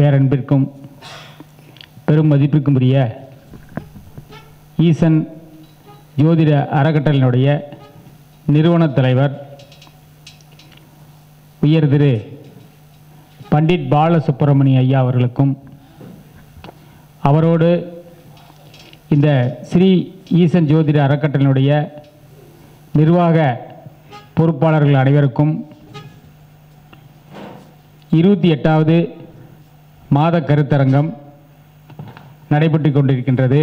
பேரன்பிற்கும் பெரும் மதிப்பிற்கும் உரிய ஈசன் ஜோதிட அறக்கட்டளையினுடைய நிறுவனத் தலைவர் உயர் திரு பண்டிட் பாலசுப்ரமணிய ஐயா அவர்களுக்கும், அவரோடு இந்த ஸ்ரீ ஈசன் ஜோதிட அறக்கட்டளையினுடைய நிர்வாக பொறுப்பாளர்கள் அனைவருக்கும் 28வது மாத கருத்தரங்கம் நடைபெற்று கொண்டிருக்கின்றது.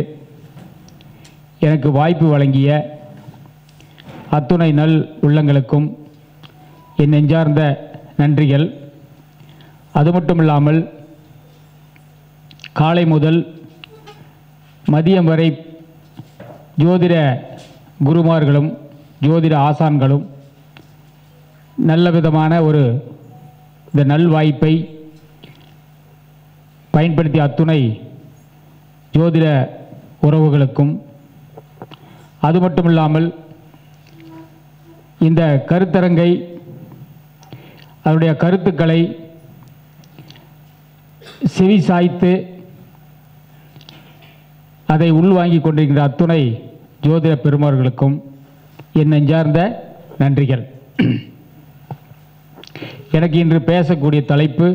எனக்கு வாய்ப்பு வழங்கிய அத்துணை நல் உள்ளங்களுக்கும் என் நெஞ்சார்ந்த நன்றிகள். அது மட்டுமில்லாமல் காலை முதல் மதியம் வரை ஜோதிட குருமார்களும் ஜோதிட ஆசான்களும் நல்ல விதமான இந்த நல்வாய்ப்பை பயன்படுத்திய அத்துணை ஜோதிட உறவுகளுக்கும், அது மட்டுமில்லாமல் இந்த கருத்தரங்கை அதனுடைய கருத்துக்களை செவி சாய்த்து அதை உள்வாங்கிக் கொண்டிருக்கின்ற அத்துணை ஜோதிட பெருமார்களுக்கும் என் நெஞ்சார்ந்த நன்றிகள். எனக்கு இன்று பேசக்கூடிய தலைப்பு,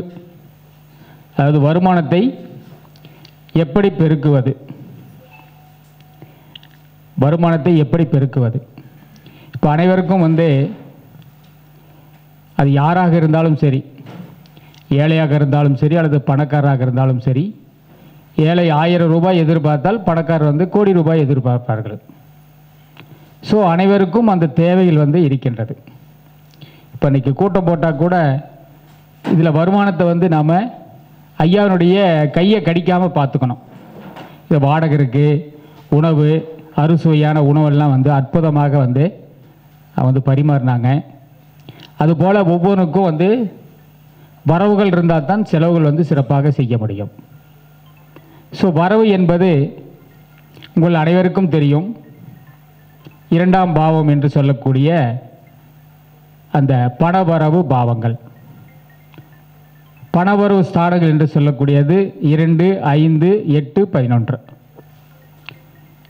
அதாவது வருமானத்தை எப்படி பெருக்குவது. வருமானத்தை எப்படி பெருக்குவது. இப்போ அனைவருக்கும் அது யாராக இருந்தாலும் சரி, ஏழையாக இருந்தாலும் சரி அல்லது பணக்காரராக இருந்தாலும் சரி, ஏழை 1000 ரூபாய் எதிர்பார்த்தால் பணக்காரர் கோடி ரூபாய் எதிர்பார்ப்பார்கள். ஸோ அனைவருக்கும் அந்த தேவைகள் இருக்கின்றது. இப்போ இன்றைக்கி கூட்டம் போட்டால் கூட இதில் வருமானத்தை நாம் ஐயாவினுடைய கையை கடிக்காமல் பார்த்துக்கணும். இது வாடகை இருக்குது, உணவு, அறுசுவையான உணவெல்லாம் அற்புதமாக பரிமாறினாங்க. அதுபோல் ஒவ்வொன்றுக்கும் வரவுகள் இருந்தால் தான் செலவுகள் சிறப்பாக செய்ய முடியும். ஸோ வரவு என்பது உங்கள் அனைவருக்கும் தெரியும். 2ஆம் பாவம் என்று சொல்லக்கூடிய அந்த பணவரவு பாவங்கள், பணவரவு ஸ்தானங்கள் என்று சொல்லக்கூடியது 2, 5, 8, 11.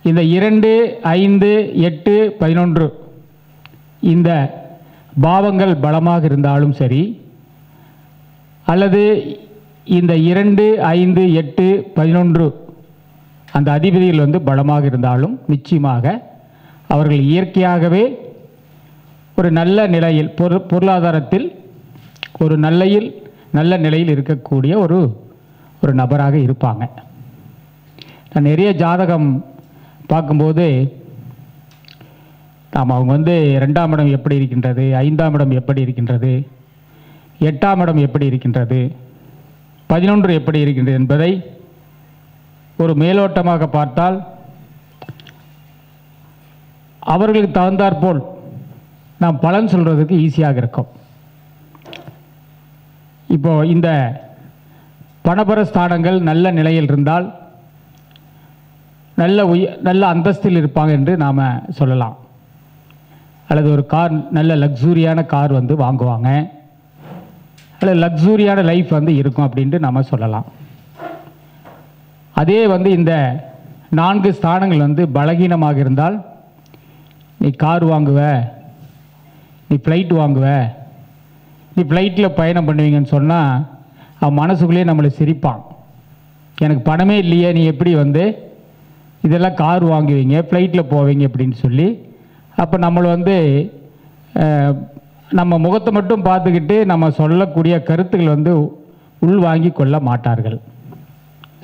இந்த 2, 5, 8, 11 இந்த பாவங்கள் பலமாக இருந்தாலும் சரி, அல்லது இந்த 2, 5, 8, 11 அந்த அதிபதிகள் பலமாக இருந்தாலும் நிச்சயமாக அவர்கள் இயற்கையாகவே ஒரு நல்ல நிலையில், பொருளாதாரத்தில் ஒரு நல்ல நிலையில் இருக்கக்கூடிய ஒரு நபராக இருப்பாங்க. நான் நிறைய ஜாதகம் பார்க்கும்போது அவங்க 2ஆம் இடம் எப்படி இருக்கின்றது, 5ஆம் இடம் எப்படி இருக்கின்றது, 8ஆம் இடம் எப்படி இருக்கின்றது, 11 எப்படி இருக்கின்றது என்பதை ஒரு மேலோட்டமாக பார்த்தால் அவர்களுக்கு தகுந்தாற்போல் நாம் பலன் சொல்கிறதுக்கு ஈஸியாக இருக்கும். இப்போ இந்த பணபர ஸ்தானங்கள் நல்ல நிலையில் இருந்தால் நல்ல அந்தஸ்தில் இருப்பாங்க என்று நாம் சொல்லலாம். அல்லது ஒரு கார், நல்ல லக்ஸூரியான கார் வாங்குவாங்க, அல்லது லக்ஸூரியான லைஃப் இருக்கும் அப்படின்ட்டு நாம் சொல்லலாம். அதே இந்த 4 ஸ்தானங்கள் பலகீனமாக இருந்தால், நீ கார் வாங்குவ, நீ ஃப்ளைட் வாங்குவ, நீ ஃப்ளைட்டில் பயணம் பண்ணுவீங்கன்னு சொன்னால் அவன் மனசுக்குள்ளேயே நம்மளை சிரிப்பான். எனக்கு பணமே இல்லையே, நீ எப்படி இதெல்லாம் கார் வாங்குவீங்க, ஃப்ளைட்டில் போவீங்க அப்படின்னு சொல்லி. அப்போ நம்மளை நம்ம முகத்தை மட்டும் பார்த்துக்கிட்டு நம்ம சொல்லக்கூடிய கருத்துக்கள் உள்வாங்கி கொள்ள மாட்டார்கள்.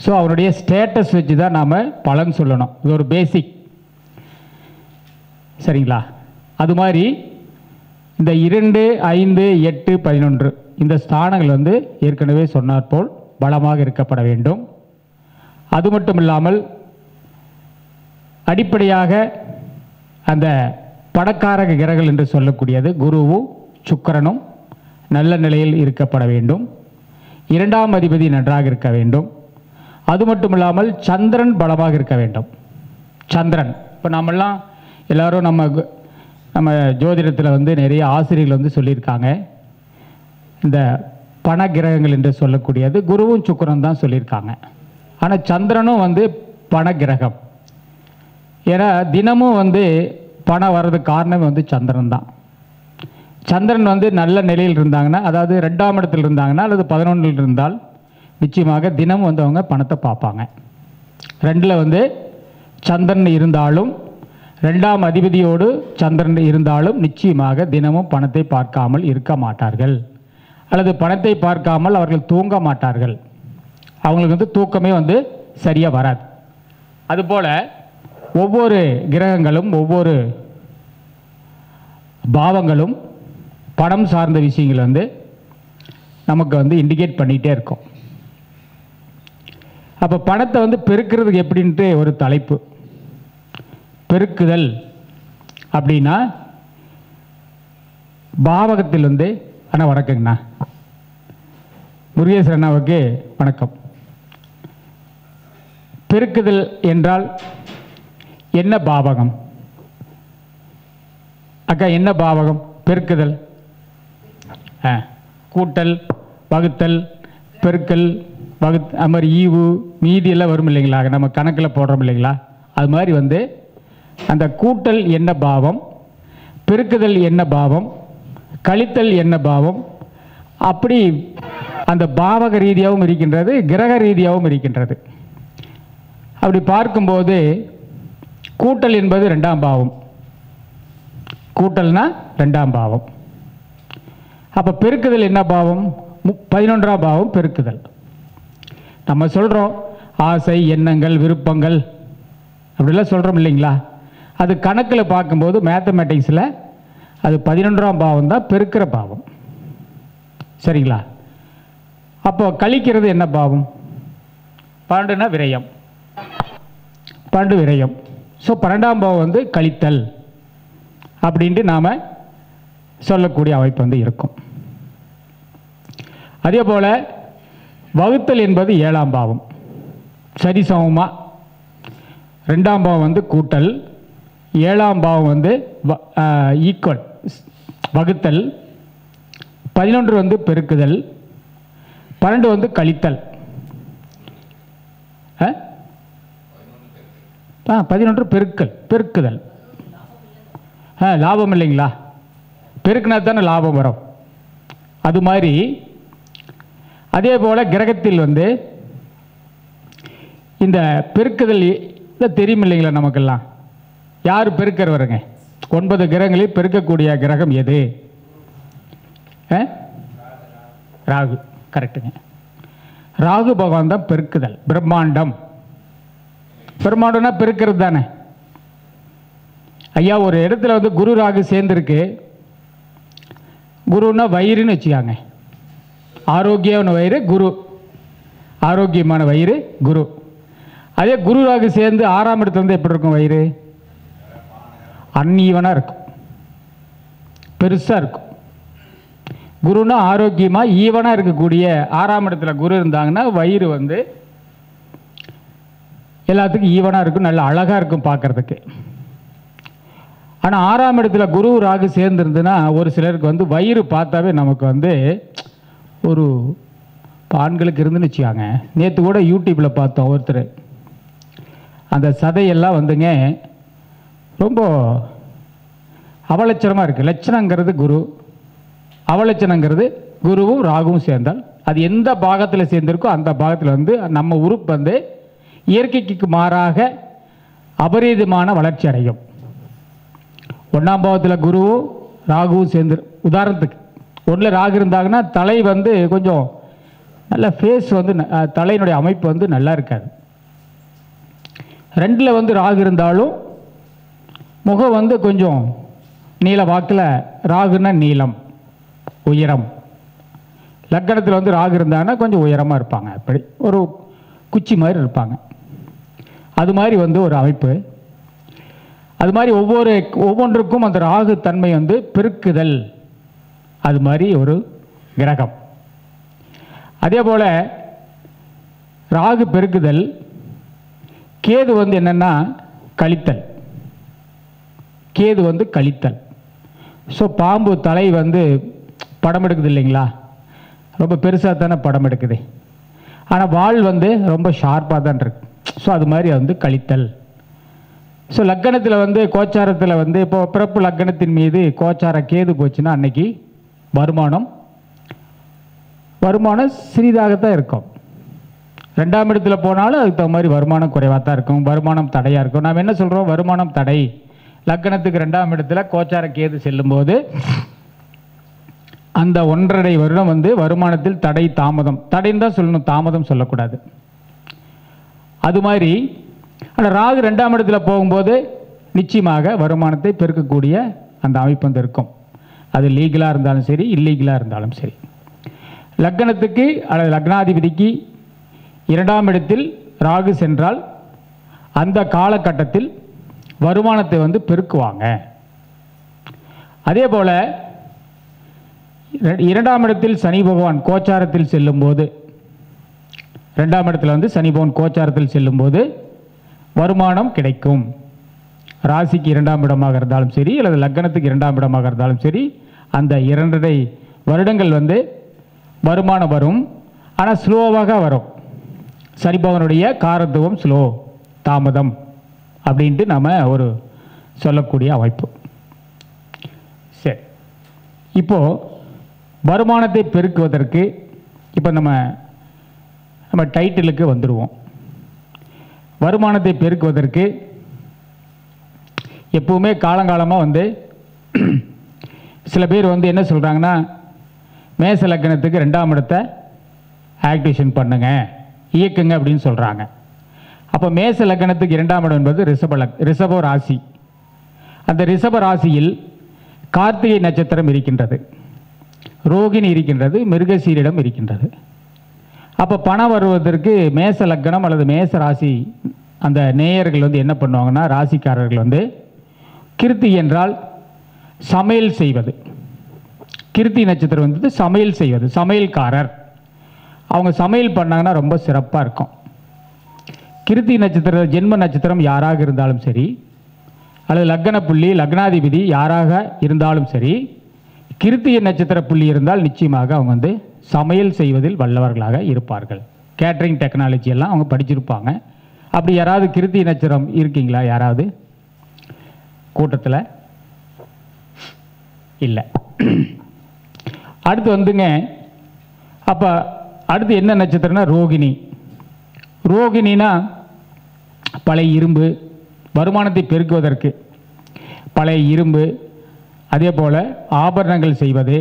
ஸோ அவனுடைய ஸ்டேட்டஸ் வச்சு தான் நாம் பலன் சொல்லணும். இது ஒரு பேசிக், சரிங்களா? அது மாதிரி இந்த 2, 5, 8, 11 இந்த ஸ்தானங்கள் ஏற்கனவே சொன்னார் போல் பலமாக இருக்கப்பட வேண்டும். அது மட்டும் இல்லாமல் அடிப்படையாக அந்த பணக்காரக கிரகங்கள் என்று சொல்லக்கூடியது குருவும் சுக்கிரனும் நல்ல நிலையில் இருக்கப்பட வேண்டும். 2ஆம் அதிபதி நன்றாக இருக்க வேண்டும். அது மட்டும் இல்லாமல் சந்திரன் பலமாக இருக்க வேண்டும். சந்திரன், இப்போ நாமெல்லாம் எல்லாரும் நம்ம ஜோதிடத்தில் நிறைய ஆசிரியர்கள் சொல்லியிருக்காங்க, இந்த பண கிரகங்கள் என்று சொல்லக்கூடியது குருவும் சுக்கிரனும் தான் சொல்லியிருக்காங்க. ஆனால் சந்திரனும் வந்து பண கிரகம். ஏன்னா தினமும் வந்து பணம் வர்றதுக்கு காரணம் வந்து சந்திரன் தான். சந்திரன் வந்து நல்ல நிலையில் இருந்தாங்கன்னா, அதாவது 2ஆம் இடத்தில் இருந்தாங்கன்னா அல்லது 11ல் இருந்தால் நிச்சயமாக தினமும் வந்து அவங்க பணத்தை பார்ப்பாங்க. 2ல் வந்து சந்திரன் இருந்தாலும் 2ஆம் அதிபதியோடு சந்திரன் இருந்தாலும் நிச்சயமாக தினமும் பணத்தை பார்க்காமல் இருக்க மாட்டார்கள், அல்லது பணத்தை பார்க்காமல் அவர்கள் தூங்க மாட்டார்கள். அவங்களுக்கு வந்து தூக்கமே வந்து சரியாக வராது. அதுபோல் ஒவ்வொரு கிரகங்களும் ஒவ்வொரு பாவங்களும் பணம் சார்ந்த விஷயங்கள் வந்து நமக்கு வந்து இண்டிகேட் பண்ணிகிட்டே இருக்கும். அப்போ பணத்தை வந்து பெருக்கிறதுக்கு எப்படின்ட்டு ஒரு தலைப்பு. பெருக்குதல் அப்படின்னா பாவகத்தில் வந்து அண்ணா வணக்கங்கண்ணா, முருகேசன் அண்ணாவுக்கு வணக்கம். பெருக்குதல் என்றால் என்ன பாவகம் அக்கா? என்ன பாவகம்? பெருக்குதல், கூட்டல், வகுத்தல், பெருக்கல், அது மாதிரி ஈவு மீதி எல்லாம் வரும் இல்லைங்களா, நம்ம கணக்கில் போடுறோம் இல்லைங்களா? அது மாதிரி வந்து அந்த கூட்டல் என்ன பாவம், பெருக்குதல் என்ன பாவம், கழித்தல் என்ன பாவம், அப்படி அந்த பாவக ரீதியாகவும் இருக்கின்றது, கிரக ரீதியாகவும் இருக்கின்றது. அப்படி பார்க்கும்போது கூட்டல் என்பது 2ஆம் பாவம். கூட்டல்னா 2ஆம் பாவம். அப்போ பெருக்குதல் என்ன பாவம்? 11ஆம் பாவம் பெருக்குதல். நம்ம சொல்கிறோம் ஆசை, எண்ணங்கள், விருப்பங்கள் அப்படிலாம் சொல்கிறோம் இல்லைங்களா? அது கணக்கில் பார்க்கும்போது மேத்தமேட்டிக்ஸில் அது 11ஆம் பாவம் தான் பெருக்கிற பாவம். சரிங்களா? அப்போ கழிக்கிறது என்ன பாவம்? 12னா விரயம், 12 விரயம். ஸோ 12ஆம் பாவம் வந்து கழித்தல் அப்படின்ட்டு நாம் சொல்லக்கூடிய அமைப்பு வந்து இருக்கும். அதே போல் வகுத்தல் என்பது 7ஆம் பாவம். சரிசமமாக 2ஆம் பாவம் வந்து கூட்டல், 7ஆம் பாவம் வந்து ஈக்குவல் வகுத்தல், 11 வந்து பெருக்குதல், 12 வந்து கழித்தல். 11 பெருக்கல், பெருக்குதல். லாபம் இல்லைங்களா? பெருக்குனா தானே லாபம் வரும். அது மாதிரி அதே போல் கிரகத்தில் வந்து இந்த பெருக்குதல் தெரியும் இல்லைங்களா நமக்கெல்லாம்? யார் பெருக்கிறவருங்க? 9 கிரகங்களில் பெருக்கக்கூடிய கிரகம் எது? ராகு. கரெக்டுங்க. ராகு பகவான் தான் பெருக்குதல். பிரம்மாண்டம், பிரம்மாண்டம்னா பெருக்கிறது தானே ஐயா. ஒரு இடத்துல வந்து குரு ராகு சேர்ந்துருக்கு. குருன்னா வயிறுன்னு வச்சுக்காங்க. ஆரோக்கியமான வயிறு குரு, ஆரோக்கியமான வயிறு குரு. அதே குரு ராகு சேர்ந்து 6ஆம் இடத்துல வந்து எப்படி இருக்கும்? வயிறு அன்ஈவனாக இருக்கும், பெருசாக இருக்கும். குருன்னா ஆரோக்கியமாக ஈவனாக இருக்கக்கூடிய 6ஆம் இடத்துல குரு இருந்தாங்கன்னா வயிறு வந்து எல்லாத்துக்கும் ஈவனாக இருக்கும், நல்ல அழகாக இருக்கும் பார்க்குறதுக்கு. ஆனால் 6ஆம் இடத்துல குரு ராகு சேர்ந்துருந்துன்னா ஒரு சிலருக்கு வந்து வயிறு பார்த்தாவே நமக்கு வந்து ஒரு ஆண்களுக்கு இருந்துன்னு வச்சுக்காங்க. நேற்று கூட யூடியூப்பில் பார்த்தோம், ஒருத்தர் அந்த சதையெல்லாம் வந்துங்க ரொம்ப அவலட்சணமாக இருக்குது. லட்சணங்கிறது குரு, அவலட்சணங்கிறது குருவும் ராகுவும் சேர்ந்தால் அது எந்த பாகத்தில் சேர்ந்திருக்கோ அந்த பாகத்தில் வந்து நம்ம உறுப்பு வந்து இயற்கைக்கு மாறாக அபரீதமான வளர்ச்சி அடையும். 1ஆம் பாவத்தில் குருவும் ராகுவும் சேர்ந்து, உதாரணத்துக்கு 1ல் ராகு இருந்தாங்கன்னா தலை வந்து கொஞ்சம் நல்ல ஃபேஸ் வந்து தலையினுடைய அமைப்பு வந்து நல்லா இருக்காது. 2ல் வந்து ராகு இருந்தாலும் முகம் வந்து கொஞ்சம் நீல வாக்கில், ராகுன்னா நீளம், உயரம். லக்கணத்தில் வந்து ராகு இருந்தாங்கன்னா கொஞ்சம் உயரமாக இருப்பாங்க, அப்படி ஒரு குச்சி மாதிரி இருப்பாங்க. அது மாதிரி வந்து ஒரு அமைப்பு. அது மாதிரி ஒவ்வொன்றுக்கும் அந்த ராகு தன்மை வந்து பெருக்குதல், அது மாதிரி ஒரு கிரகம். அதே போல் ராகு பெருக்குதல், கேது வந்து என்னென்னா கழித்தல். கேது வந்து கழித்தல். ஸோ பாம்பு தலை வந்து படம் எடுக்குது இல்லைங்களா? ரொம்ப பெருசாக தானே படம் எடுக்குது. ஆனால் வால் வந்து ரொம்ப ஷார்ப்பாக தான் இருக்கு. ஸோ அது மாதிரி வந்து கழித்தல். ஸோ லக்கணத்தில் வந்து கோச்சாரத்தில் வந்து இப்போ பிறப்பு லக்கணத்தின் மீது கோச்சார கேது போச்சுன்னா அன்னைக்கு வருமானம் சிறிதாகத்தான் இருக்கும். 2ஆம் இடத்துல போனாலும் அதுக்கு தகுந்த மாதிரி வருமானம் குறைவாக தான் இருக்கும், வருமானம் தடையாக இருக்கும். நாம் என்ன சொல்கிறோம்? வருமானம் தடை. லக்கணத்துக்கு 2ஆம் இடத்துல கோச்சார கேது செல்லும்போது அந்த 1.5 வருடம் வந்து வருமானத்தில் தடை, தாமதம். தடைன்னு தான் சொல்லணும், தாமதம் சொல்லக்கூடாது. அது மாதிரி ஆனால் ராகு 2ஆம் இடத்துல போகும்போது நிச்சயமாக வருமானத்தை பெருக்கக்கூடிய அந்த அமைப்பு வந்து இருக்கும். அது லீகலாக இருந்தாலும் சரி, இல்லீகலாக இருந்தாலும் சரி. லக்கணத்துக்கு அல்லது லக்னாதிபதிக்கு 2ஆம் இடத்தில் ராகு சென்றால் அந்த காலகட்டத்தில் வருமானத்தை வந்து பெருக்குவாங்க. அதே போல் 2ஆம் இடத்தில் சனி பகவான் கோச்சாரத்தில் செல்லும்போது, 2ஆம் இடத்துல வந்து சனி பகவான் கோச்சாரத்தில் செல்லும்போது வருமானம் கிடைக்கும். ராசிக்கு 2ஆம் இடமாக இருந்தாலும் சரி, அல்லது லக்கணத்துக்கு 2ஆம் இடமாக இருந்தாலும் சரி, அந்த 2.5 வருடங்கள் வந்து வருமானம் வரும். ஆனால் ஸ்லோவாக வரும். சனி பகவானுடைய காரத்துவம் ஸ்லோ, தாமதம் அப்படின்ட்டு நம்ம ஒரு சொல்லக்கூடிய அமைப்பு. சரி, இப்போது வருமானத்தை பெருக்குவதற்கு இப்போ நம்ம டைட்டிலுக்கு வந்துடுவோம். வருமானத்தை பெருக்குவதற்கு எப்பவுமே காலங்காலமாக வந்து சில பேர் வந்து என்ன சொல்கிறாங்கன்னா, மேச லக்கணத்துக்கு 2ஆம் இடத்தை ஆக்டிவேஷன் பண்ணுங்க, இயக்குங்க அப்படின்னு சொல்கிறாங்க. அப்போ மேச லக்கணத்துக்கு 2ஆம் இடம் என்பது ரிஷப ராசி. அந்த ரிஷப ராசியில் கார்த்திகை நட்சத்திரம் இருக்கின்றது, ரோகிணி இருக்கின்றது, மிருகசீரிடம் இருக்கின்றது. அப்போ பணம் வருவதற்கு மேச லக்கணம் அல்லது மேச ராசி அந்த நேயர்கள் வந்து என்ன பண்ணுவாங்கன்னா, ராசிக்காரர்கள் வந்து கிருத்தி என்றால் சமையல் செய்வது. கிருத்தி நட்சத்திரம் வந்து சமையல் செய்வது, சமையல்காரர். அவங்க சமையல் பண்ணாங்கன்னா ரொம்ப சிறப்பாக இருக்கும். கிருத்தி நட்சத்திர ஜென்ம நட்சத்திரம் யாராக இருந்தாலும் சரி, அல்லது லக்கண புள்ளி லக்னாதிபதி யாராக இருந்தாலும் சரி, கிருத்திய நட்சத்திர புள்ளி இருந்தால் நிச்சயமாக அவங்க வந்து சமையல் செய்வதில் வல்லவர்களாக இருப்பார்கள். கேட்ரிங் டெக்னாலஜி எல்லாம் அவங்க படிச்சிருப்பாங்க. அப்படி யாராவது கிருத்திய நட்சத்திரம் இருக்கீங்களா? யாராவது கூட்டத்தில்? இல்லை. அடுத்து வந்துங்க, அப்போ அடுத்து என்ன நட்சத்திரம்னா ரோகிணி. ரோகிணினா பழைய இரும்பு, வருமானத்தை பெருக்குவதற்கு பழைய இரும்பு, அதே போல் ஆபரணங்கள் செய்வது,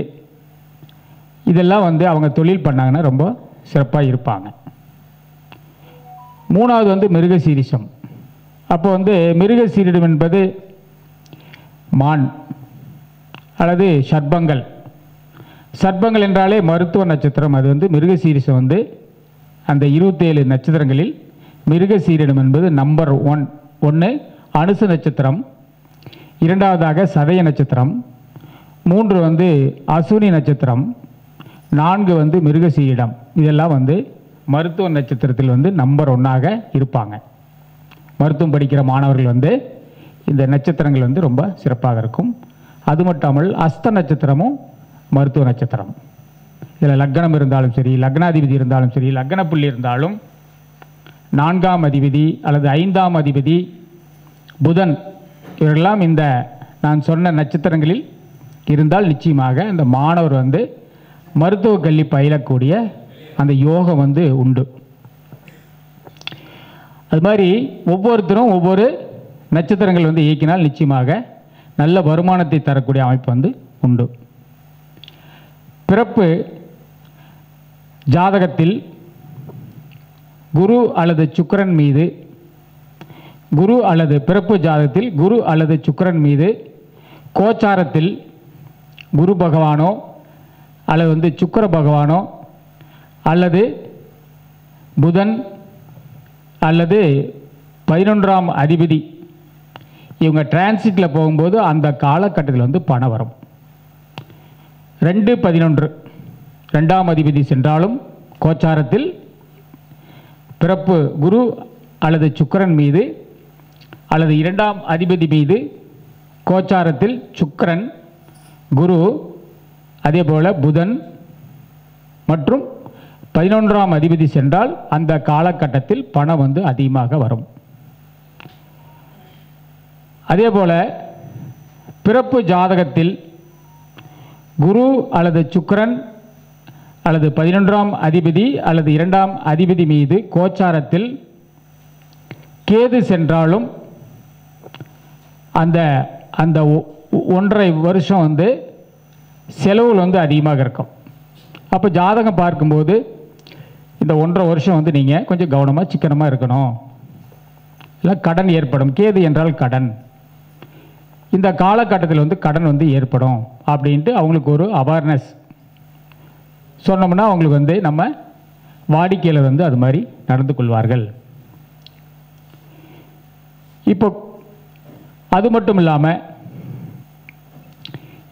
இதெல்லாம் வந்து அவங்க தொழில் பண்ணாங்கன்னா ரொம்ப சிறப்பாக இருப்பாங்க. 3வது வந்து மிருகசீரிஷம். அப்போ வந்து மிருகசீரிடம் என்பது மான் அல்லது சர்ப்பங்கள். சர்ப்பங்கள் என்றாலே மருத்துவ நட்சத்திரம். அது வந்து மிருகசீரிஷம் வந்து அந்த 27 நட்சத்திரங்களில் மிருகசீரிடம் என்பது நம்பர் 1. அனுச நட்சத்திரம், 2வதாக சதய நட்சத்திரம், 3 வந்து அசுனி நட்சத்திரம், 4 வந்து மிருகசீரிடம். இதெல்லாம் வந்து மருத்துவ நட்சத்திரத்தில் வந்து நம்பர் 1ஆக இருப்பாங்க. மருத்துவம் படிக்கிற மாணவர்கள் வந்து இந்த நட்சத்திரங்கள் வந்து ரொம்ப சிறப்பாக இருக்கும். அது மட்டுமல்ல அஸ்த நட்சத்திரமும் மருத்துவ நட்சத்திரம். இதில் லக்னம் இருந்தாலும் சரி, லக்னாதிபதி இருந்தாலும் சரி, லக்ன புள்ளி இருந்தாலும் 4ஆம் அதிபதி அல்லது 5ஆம் அதிபதி புதன் இவரெல்லாம் இந்த நான் சொன்ன நட்சத்திரங்களில் இருந்தால் நிச்சயமாக இந்த மாணவர் வந்து மருத்துவ கல்வி பயிலக்கூடிய அந்த யோகம் வந்து உண்டு. அது மாதிரி ஒவ்வொருத்தரும் ஒவ்வொரு நட்சத்திரங்கள் வந்து இயக்கினால் நிச்சயமாக நல்ல வருமானத்தை தரக்கூடிய அமைப்பு வந்து உண்டு. பிறப்பு ஜாதகத்தில் குரு அல்லது சுக்கிரன் மீது, குரு அல்லது பிறப்பு ஜாதகத்தில் குரு அல்லது சுக்கிரன் மீது கோச்சாரத்தில் குரு பகவானோ அல்லது வந்து சுக்கிர பகவானோ அல்லது புதன் அல்லது 11ஆம் அதிபதி இவங்க டிரான்சிட்டில் போகும்போது அந்த காலகட்டத்தில் வந்து பணம் வரும். 2-11 2ஆம் அதிபதி சென்றாலும் கோச்சாரத்தில் பிறப்பு குரு அல்லது சுக்கிரன் மீது அல்லது 2ஆம் அதிபதி மீது கோச்சாரத்தில் சுக்கிரன், குரு, அதே போல் புதன், மற்றும் 11ஆம் அதிபதி சென்றால் அந்த காலகட்டத்தில் பணம் வந்து அதிகமாக வரும். அதே போல பிறப்பு ஜாதகத்தில் குரு அல்லது சுக்கிரன் அல்லது 11ஆம் அதிபதி அல்லது 2ஆம் அதிபதி மீது கோச்சாரத்தில் கேது சென்றாலும் அந்த அந்த 1.5 வருஷம் வந்து செலவுகள் வந்து அதிகமாக இருக்கும். அப்போ ஜாதகம் பார்க்கும்போது இந்த 1.5 வருஷம் வந்து நீங்கள் கொஞ்சம் கவனமாக சிக்கனமாக இருக்கணும். இல்லை கடன் ஏற்படும். கேது என்றால் கடன். இந்த காலகட்டத்தில் வந்து கடன் வந்து ஏற்படும் அப்படின்ட்டு அவங்களுக்கு ஒரு அவேர்னஸ் சொன்னோம்னா அவங்களுக்கு வந்து நம்ம வாடிக்கையாளர் வந்து அது மாதிரி நடந்து கொள்வார்கள். இப்போ அது மட்டும் இல்லாமல்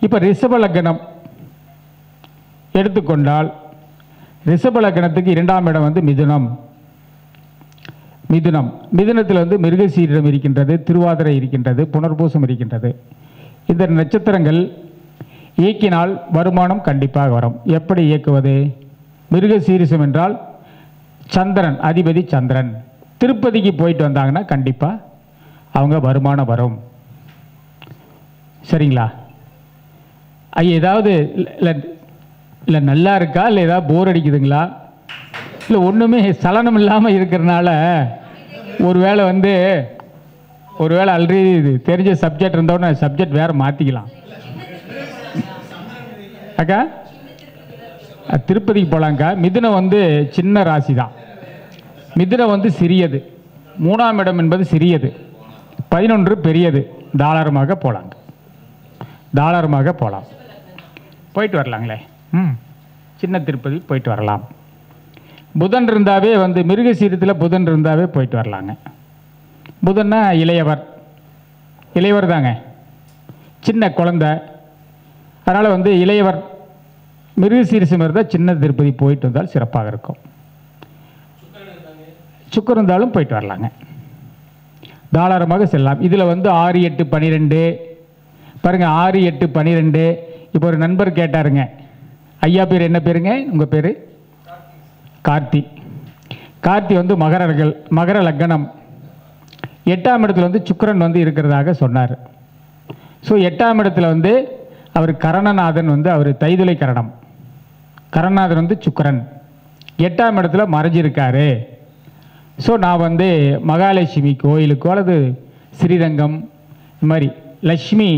இப்போ ரிஷப லக்னம் எடுத்துக்கொண்டால் ரிஷப லக்னத்துக்கு 2ஆம் இடம் வந்து மிதுனம். மிதுனத்தில் வந்து மிருகசீரிடம் இருக்கின்றது, திருவாதிரை இருக்கின்றது, புனர்பூசம் இருக்கின்றது. இந்த நட்சத்திரங்கள் இயக்கினால் வருமானம் கண்டிப்பாக வரும். எப்படி இயக்குவது? மிருகசீரிசம் என்றால் சந்திரன், அதிபதி சந்திரன். திருப்பதிக்கு போயிட்டு வந்தாங்கன்னா கண்டிப்பாக அவங்க வருமானம் வரும். சரிங்களா? ஏதாவது இல்லை நல்லா இருக்கா, இல்லை ஏதாவது போர் அடிக்குதுங்களா, இல்லை ஒன்றுமே சலனம் இல்லாமல் இருக்கிறனால ஒருவேளை வந்து ஒருவேளை ஆல்ரெடி தெரிஞ்ச சப்ஜெக்ட் இருந்தோடனே சப்ஜெக்ட் வேறு மாற்றிக்கலாம். அக்கா திருப்பதிக்கு போகலாங்க்கா. மிதுனம் வந்து சின்ன ராசி தான். மிதுனம் வந்து சிறியது. 3ஆம் இடம் என்பது சிறியது, 11 பெரியது. தாராளமாக போகலாங்க, தாராளமாக போகலாம், போயிட்டு வரலாங்களே. சின்ன திருப்பதி போயிட்டு வரலாம். புதன் இருந்தாவே வந்து மிருகசீரத்தில் புதன் இருந்தாவே போயிட்டு வரலாங்க. புதன்னா இளையவர் தாங்க, சின்ன குழந்தை. அதனால் வந்து இளையவர் மிருகசீரிசம் இருந்தால் சின்ன திருப்பதி போயிட்டு வந்தால் சிறப்பாக இருக்கும். சுக்கரம் இருந்தாலும் போயிட்டு வரலாங்க, தாராளமாக செல்லலாம். இதில் வந்து 6, 8, 12 பாருங்கள். 6, 8, 12. இப்போ ஒரு நண்பர் கேட்டாருங்க, ஐயா பேர் என்ன பேருங்க? உங்கள் பேர்? கார்த்தி. கார்த்தி வந்து மகர லக்னம். 8ஆம் இடத்துல வந்து சுக்கிரன் வந்து இருக்கிறதாக சொன்னார். ஸோ 8ஆம் இடத்துல வந்து அவர் கரணநாதன் வந்து அவர் தைதுளை கரணம். கரணநாதன் வந்து சுக்கிரன் 8ஆம் இடத்துல மறைஞ்சிருக்காரு. ஸோ நான் வந்து மகாலட்சுமி கோயிலுக்கோ அல்லது ஸ்ரீரங்கம் இந்த மாதிரி லக்ஷ்மி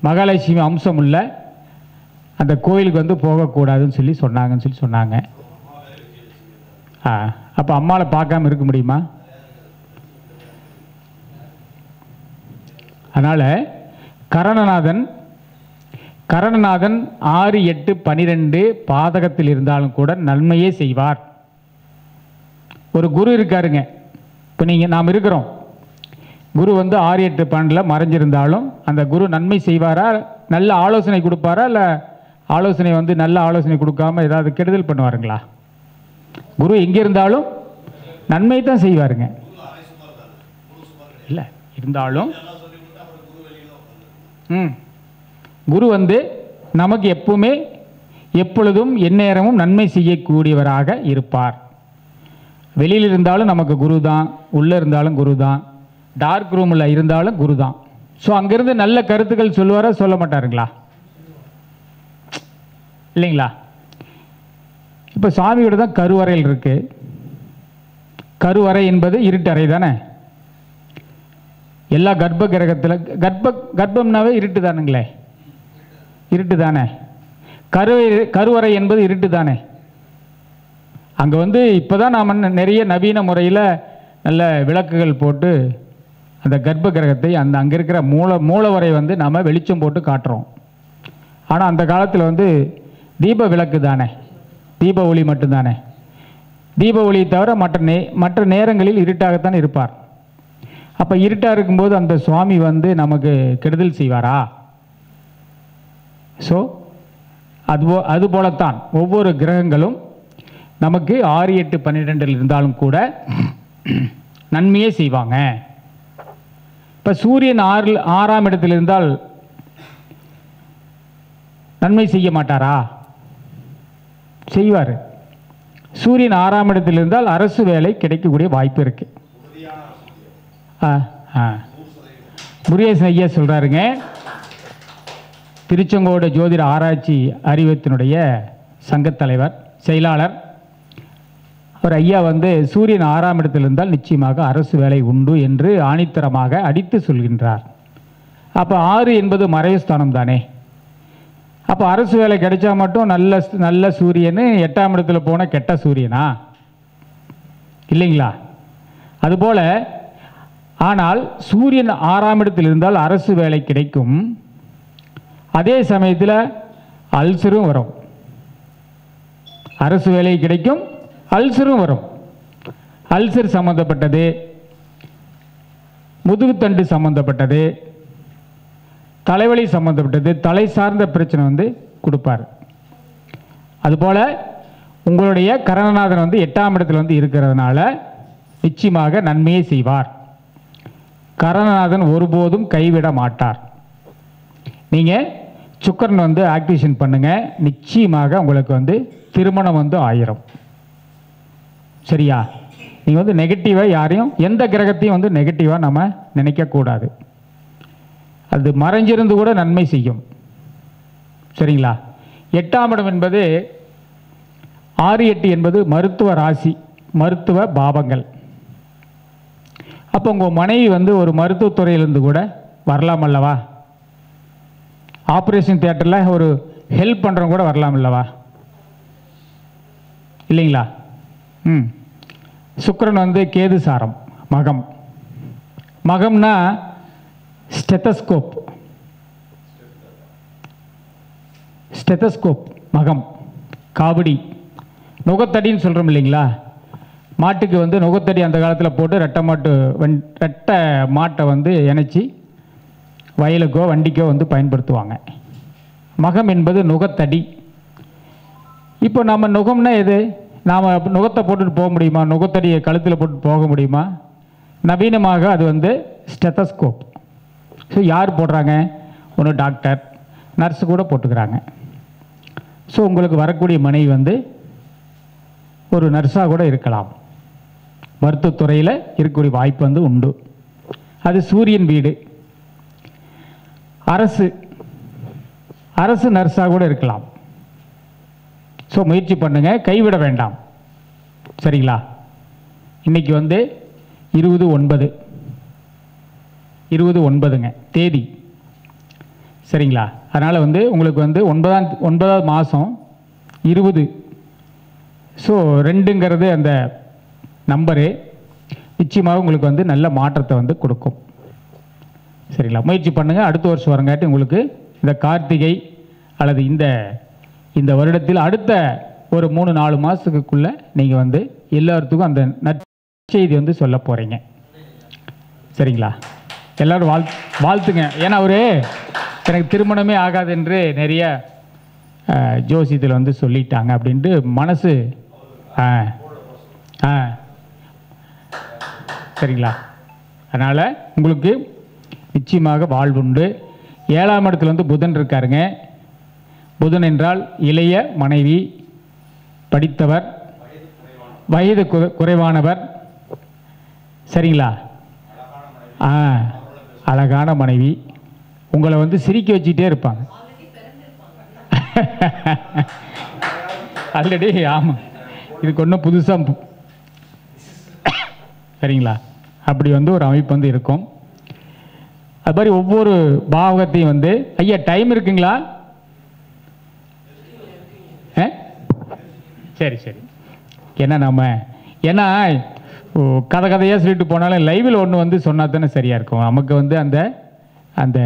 மகாலட்சுமி அம்சம் உள்ள அந்த கோயிலுக்கு வந்து போகக்கூடாதுன்னு சொல்லி சொன்னாங்க. அப்போ அம்மாவை பார்க்காம இருக்க முடியுமா? அதனால் கரணநாதன் 6, 8, 12 பாதகத்தில் இருந்தாலும் கூட நன்மையே செய்வார். ஒரு குரு இருக்காருங்க. இப்போ நாம் இருக்கிறோம். குரு வந்து 6, 8, 12 மறைஞ்சிருந்தாலும் அந்த குரு நன்மை செய்வாரா, நல்ல ஆலோசனை கொடுப்பாரா, இல்லை ஆலோசனை வந்து நல்ல ஆலோசனை கொடுக்காம ஏதாவது கெடுதல் பண்ணுவாருங்களா? குரு எங்கே இருந்தாலும் நன்மை தான் செய்வாருங்க. இல்லை இருந்தாலும் குரு வந்து நமக்கு எப்பவுமே எப்பொழுதும் எந்நேரமும் நன்மை செய்யக்கூடியவராக இருப்பார். வெளியில் இருந்தாலும் நமக்கு குரு தான், உள்ளே இருந்தாலும் குரு தான், டார்க் ரூமில் இருந்தாலும் குரு தான். ஸோ அங்கேருந்து நல்ல கருத்துக்கள் சொல்லுவாரா, சொல்ல மாட்டாருங்களா? இல்லைங்களா? இப்போ சாமியோட தான் கருவறையில் இருக்கு. கருவறை என்பது இருட்டறை தானே. எல்லா கர்ப்ப கிரகத்தில் கர்ப்பம்னாவே இருட்டு தானுங்களே, இருட்டு தானே. கருவறை என்பது இருட்டு தானே. அங்கே வந்து இப்போ தான் நாம் நிறைய நவீன முறையில் நல்ல விளக்குகள் போட்டு அந்த கர்ப்ப கிரகத்தை அங்கே இருக்கிற மூலவரை வந்து நாம் வெளிச்சம் போட்டு காட்டுறோம். ஆனால் அந்த காலத்தில் வந்து தீப விளக்கு தானே, தீப ஒளி மட்டும்தானே. தீப ஒளியை தவிர மற்ற நேரங்களில் இருட்டாகத்தான் இருப்பார். அப்போ இருட்டாக இருக்கும்போது அந்த சுவாமி வந்து நமக்கு கெடுதல் செய்வாரா? ஸோ அதுபோலத்தான் ஒவ்வொரு கிரகங்களும் நமக்கு 6, 8, 12 இருந்தாலும் கூட நன்மையே செய்வாங்க. இப்போ சூரியன் 6ஆம் இடத்தில் இருந்தால் நன்மை செய்ய மாட்டாரா? செய்வார். சூரியன் 6ஆம் இடத்தில் இருந்தால் அரசு வேலை கிடைக்கக்கூடிய வாய்ப்பு இருக்கு. முருகேசன் ஐயா சொல்றாருங்க, திருச்செங்கோடு ஜோதிட ஆராய்ச்சி அறிவத்தினுடைய சங்கத் தலைவர் செயலாளர். அவர் ஐயா வந்து சூரியன் 6ஆம் இடத்தில் இருந்தால் நிச்சயமாக அரசு வேலை உண்டு என்று ஆணித்தரமாக அடித்து சொல்கின்றார். அப்போ 6 என்பது மறைவு ஸ்தானம் தானே. அப்போ அரசு வேலை கிடைச்சா மட்டும் நல்ல சூரியன் 8ஆம் இடத்துல போன கெட்ட சூரியனா இல்லைங்களா? அதுபோல ஆனால் சூரியன் 6ஆம் இடத்தில் இருந்தால் அரசு வேலை கிடைக்கும். அதே சமயத்தில் அல்சரும் வரும். அரசு வேலை கிடைக்கும், அல்சரும் வரும். அல்சர் சம்பந்தப்பட்டது, முதுகுத்தண்டு சம்பந்தப்பட்டது, தலைவலி சம்பந்தப்பட்டது, தலை சார்ந்த பிரச்சனை வந்து கொடுப்பார். அதுபோல் உங்களுடைய கரணநாதன் வந்து 8ஆம் இடத்தில் வந்து இருக்கிறதுனால நிச்சயமாக நன்மையை செய்வார். கரணநாதன் ஒருபோதும் கைவிட மாட்டார். நீங்கள் சுக்கரன் வந்து ஆக்டிவேஷன் பண்ணுங்கள், நிச்சயமாக உங்களுக்கு வந்து திருமணம் வந்து ஆயிரும். சரியா? நீங்கள் வந்து நெகட்டிவாக யாரையும் எந்த கிரகத்தையும் வந்து நெகட்டிவாக நம்ம நினைக்கக்கூடாது. அது மறைஞ்சிருந்து கூட நன்மை செய்யும். சரிங்களா? 8ஆம் இடம் என்பது 6, 8 என்பது மருத்துவ ராசி, மருத்துவ பாவங்கள். அப்போ உங்கள் மனைவி வந்து ஒரு மருத்துவத்துறையிலிருந்து கூட வரலாம் அல்லவா? ஆப்ரேஷன் தியேட்டரில் ஒரு ஹெல்ப் பண்ணுறவங்க கூட வரலாம் அல்லவா? இல்லைங்களா? சுக்கிரன் வந்து கேது சாரம், மகம். மகம்னா ஸ்டெத்தஸ்கோப், ஸ்டெத்தஸ்கோப் மகம். காவடி, நுகத்தடின்னு சொல்கிறோம் இல்லைங்களா? மாட்டுக்கு வந்து நுகத்தடி அந்த காலத்தில் போட்டு ரெட்டை மாட்டை வந்து இணைச்சி வயலுக்கோ வண்டிக்கோ வந்து பயன்படுத்துவாங்க. மகம் என்பது நுகத்தடி. இப்போ நம்ம நுகம்னா எது? நாம் நுகத்தை போட்டுட்டு போக முடியுமா? நுகத்தடியை கழுத்தில் போட்டு போக முடியுமா? நவீனமாக அது வந்து ஸ்டெத்தஸ்கோப். ஸோ யார் போடுறாங்க? ஒன்று டாக்டர், நர்ஸு கூட போட்டுக்கிறாங்க. ஸோ உங்களுக்கு வரக்கூடிய மனைவி வந்து ஒரு நர்ஸாக கூட இருக்கலாம், மருத்துவத்துறையில் இருக்கக்கூடிய வாய்ப்பு வந்து உண்டு. அது சூரியன் வீடு. அரசு நர்ஸாக கூட இருக்கலாம். ஸோ முயற்சி பண்ணுங்க, கைவிட வேண்டாம். சரிங்களா? இன்னைக்கு வந்து 20/9 தேதி. சரிங்களா? அதனால் வந்து உங்களுக்கு வந்து 9ஆவது மாதம் 20. ஸோ 2ங்கிறது அந்த நம்பரு நிச்சயமாக உங்களுக்கு வந்து நல்ல மாற்றத்தை வந்து கொடுக்கும். சரிங்களா? முயற்சி பண்ணுங்கள். அடுத்த வருஷம் வரங்காட்டி உங்களுக்கு இந்த கார்த்திகை அல்லது இந்த வருடத்தில் அடுத்த ஒரு 3-4 மாதத்துக்குள்ளே நீங்கள் வந்து எல்லாத்துக்கும் அந்த நற்செய்தி வந்து சொல்ல போகிறீங்க. சரிங்களா? எல்லோரும் வாழ்த்துங்க. ஏன்னா அவரு எனக்கு திருமணமே ஆகாது என்று நிறைய ஜோசியத்தில் வந்து சொல்லிட்டாங்க அப்படின்ட்டு மனசு. சரிங்களா? அதனால் உங்களுக்கு நிச்சயமாக வாழ்வுண்டு. 7ஆம் இடத்துல வந்து புதன் இருக்காருங்க. புதன் என்றால் இளைய மனைவி, படித்தவர், வயது குறைவானவர். சரிங்களா? அழகான மனைவி, உங்களை வந்து சிரிக்க வச்சுட்டே இருப்பாங்க. ஆல்ரெடி. ஆமாம், இதுக்கு ஒன்றும் புதுசாக. சரிங்களா? அப்படி வந்து ஒரு அமைப்பு வந்து இருக்கும். அது மாதிரி ஒவ்வொரு பாவகத்தையும் வந்து ஐயா டைம் இருக்குங்களா? சரி. ஏன்னா கதையாக சொல்லிட்டு போனாலும் லைவில் ஒன்று வந்து சொன்னா தானே சரியாக இருக்கும். நமக்கு வந்து அந்த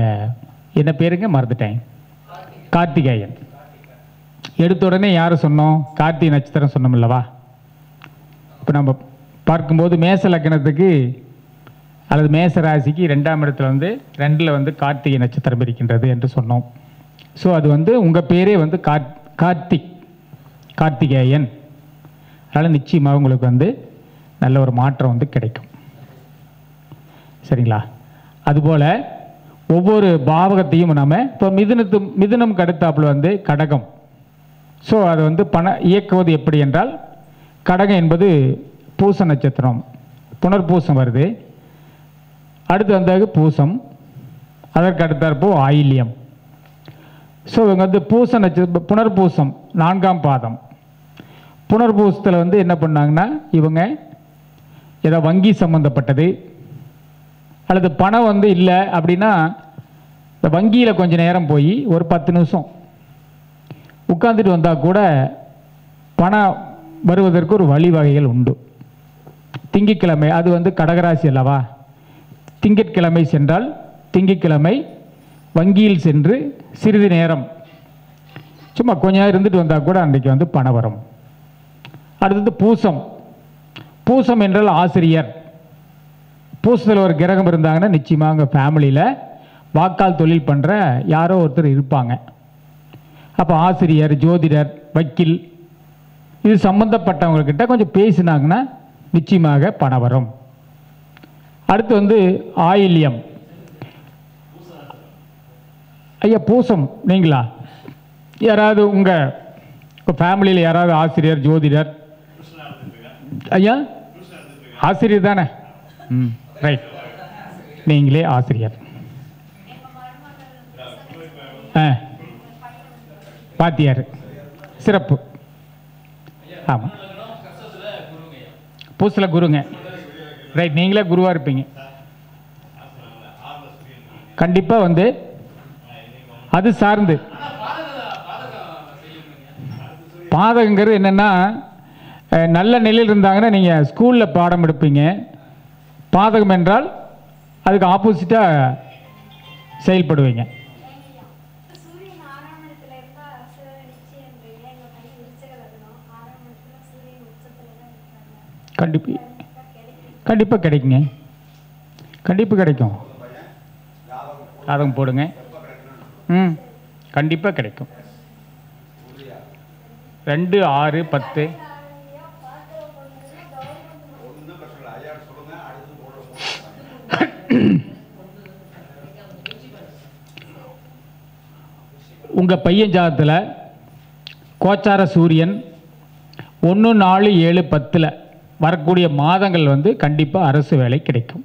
என்ன பேருங்க மறந்துட்டேன், கார்த்திகேயன். எடுத்த உடனே யாரை சொன்னோம்? கார்த்திகை நட்சத்திரம் சொன்னோம் இல்லவா? இப்போ நம்ம பார்க்கும்போது மேச லக்னத்துக்கு அல்லது மேச ராசிக்கு 2ஆம் இடத்துல வந்து 2ல் வந்து கார்த்திகை நட்சத்திரம் இருக்கின்றது என்று சொன்னோம். ஸோ அது வந்து உங்கள் பேரே வந்து கார்த்திகேயன். அதனால் நிச்சயமாக உங்களுக்கு வந்து நல்ல ஒரு மாற்றம் வந்து கிடைக்கும். சரிங்களா? அதுபோல் ஒவ்வொரு பாவகத்தையும் நம்ம இப்போ மிதுனம் கடுத்தாப்புல வந்து கடகம். ஸோ அதை வந்து இயக்குவது எப்படி என்றால் கடகம் என்பது பூச நட்சத்திரம், புனர்பூசம் வருது. அடுத்து வந்தாங்க பூசம், அதற்கு அடுத்தாற்போ ஆயில்யம். ஸோ இவங்க வந்து பூச நட்சத்திரம், புனர்பூசம் 4ஆம் பாதம். புனர்பூசத்தில் வந்து என்ன பண்ணாங்கன்னா இவங்க ஏதோ வங்கி சம்மந்தப்பட்டது அல்லது பணம் வந்து இல்லை அப்படின்னா இந்த வங்கியில் கொஞ்சம் நேரம் போய் ஒரு 10 நிமிஷம் உட்காந்துட்டு வந்தால் கூட பணம் வருவதற்கு ஒரு வழிவகைகள் உண்டு. திங்கட்கிழமை அது வந்து கடகராசி அல்லவா, திங்கட்கிழமை சென்றால் திங்கட்கிழமை வங்கியில் சென்று சிறிது நேரம் சும்மா கொஞ்ச நேரம் இருந்துட்டு வந்தால் கூட அன்றைக்கு வந்து பணம் வரும். அடுத்தது பூசம். பூசம் என்றால் ஆசிரியர். பூசத்தில் ஒரு கிரகம் இருந்தாங்கன்னா நிச்சயமாக அவங்க ஃபேமிலியில் வாக்கால் தொழில் பண்ணுற யாரோ ஒருத்தர் இருப்பாங்க. அப்போ ஆசிரியர், ஜோதிடர், வக்கீல் இது சம்பந்தப்பட்டவங்கக்கிட்ட கொஞ்சம் பேசினாங்கன்னா நிச்சயமாக பணம் வரும். அடுத்து வந்து ஆயில்யம். ஐயா பூசம் நீங்களா? யாராவது உங்கள் ஃபேமிலியில் யாராவது ஆசிரியர், ஜோதிடர்? ஐயா ஆசிரியர் தானே? ரைட், நீங்களே ஆசிரியர். பாத்தியார், சிறப்பு. ஆமாம், பூசில் குருங்க. ரைட், நீங்களே குருவாக இருப்பீங்க. கண்டிப்பாக வந்து அது சார்ந்து பாதகங்கிறது என்னென்னா நல்ல நிலையில் இருந்தாங்கன்னா நீங்கள் ஸ்கூலில் பாடம் எடுப்பீங்க. பாதகம் என்றால் அதுக்கு ஆப்போசிட்டாக செயல்படுவீங்க. கண்டிப்பாக கிடைக்குங்க, கண்டிப்பாக கிடைக்கும். சாதகம் போடுங்க. கண்டிப்பாக கிடைக்கும். 2, 6, 10. உங்கள் பையன் ஜாதத்தில் கோச்சார சூரியன் 1, 4, 7, 10 வரக்கூடிய மாதங்கள் வந்து கண்டிப்பாக அரசு வேலை கிடைக்கும்.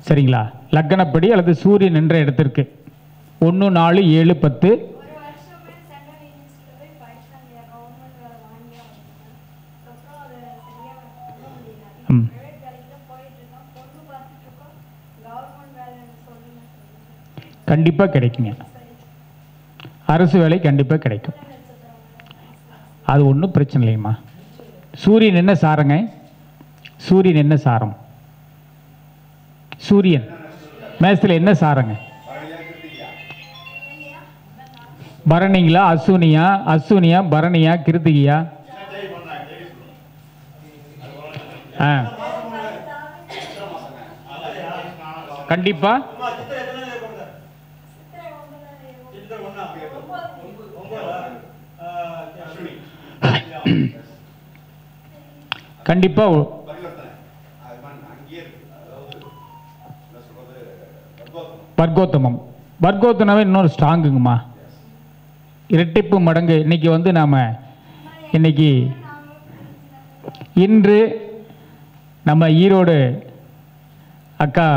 சரிங்களா? லக்னப்படி அல்லது சூரியன் என்ற இடத்திற்கு 1, 4, 7, 10. கண்டிப்பாக கிடைக்குங்க, அரசு வேலை கண்டிப்பாக கிடைக்கும். அது ஒன்றும் பிரச்சனை இல்லைங்கம்மா. சூரியன் என்ன சாரங்க? சூரியன் என்ன சாரம்? சூரியன் மேசத்தில் என்ன சாரங்க? பரணிங்களா, அஸ்வினியா? அஸ்வினியா, பரணியா, கிருத்திகியா? கண்டிப்பா கண்டிப்பா வர்க்கோத்தமம். வர்க்கோத்தமாவே இன்னொரு ஸ்ட்ராங்குங்கம்மா, இரட்டிப்பு மடங்கு. இன்னைக்கு வந்து நாம் இன்று நம்ம ஈரோடு அக்கா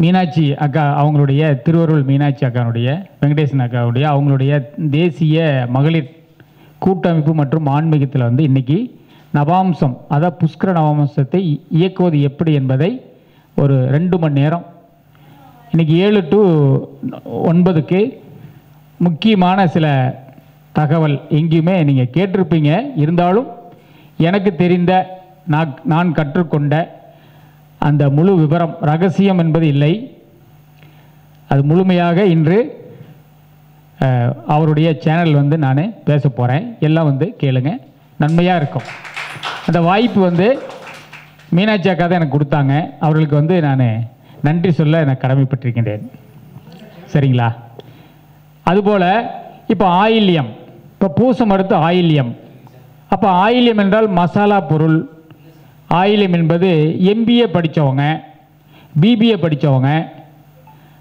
மீனாட்சி அக்கா அவங்களுடைய, திருவருள் மீனாட்சி அக்காவுடைய, வெங்கடேசன் அக்காவுடைய அவங்களுடைய தேசிய மகளிர் கூட்டமைப்பு மற்றும் ஆன்மீகத்தில் வந்து இன்றைக்கி நவாம்சம், அதாவது புஷ்கர நவாம்சத்தை இயக்குவது எப்படி என்பதை ஒரு 2 மணி நேரம் இன்றைக்கி 7 to 9க்கு முக்கியமான சில தகவல் எங்கேயுமே நீங்கள் கேட்டிருப்பீங்க. இருந்தாலும் எனக்கு தெரிந்த நான் கற்றுக்கொண்ட அந்த முழு விவரம், ரகசியம் என்பது இல்லை, அது முழுமையாக இன்று அவருடைய சேனல் வந்து நான் பேச போகிறேன். எல்லாம் வந்து கேளுங்க, நன்மையாக இருக்கும். அந்த வாய்ப்பு வந்து மீனாட்சி அக்கா தான் எனக்கு கொடுத்தாங்க. அவர்களுக்கு வந்து நான் நன்றி சொல்ல எனக்கு கடமைப்பட்டிருக்கின்றேன். சரிங்களா? அதுபோல் இப்போ ஆயில்யம், இப்போ பூசம் அடுத்து ஆயில்யம். அப்போ ஆயில்யம் என்றால் மசாலா பொருள். ஆயில்யம் என்பது MBA படித்தவங்க, BBA படித்தவங்க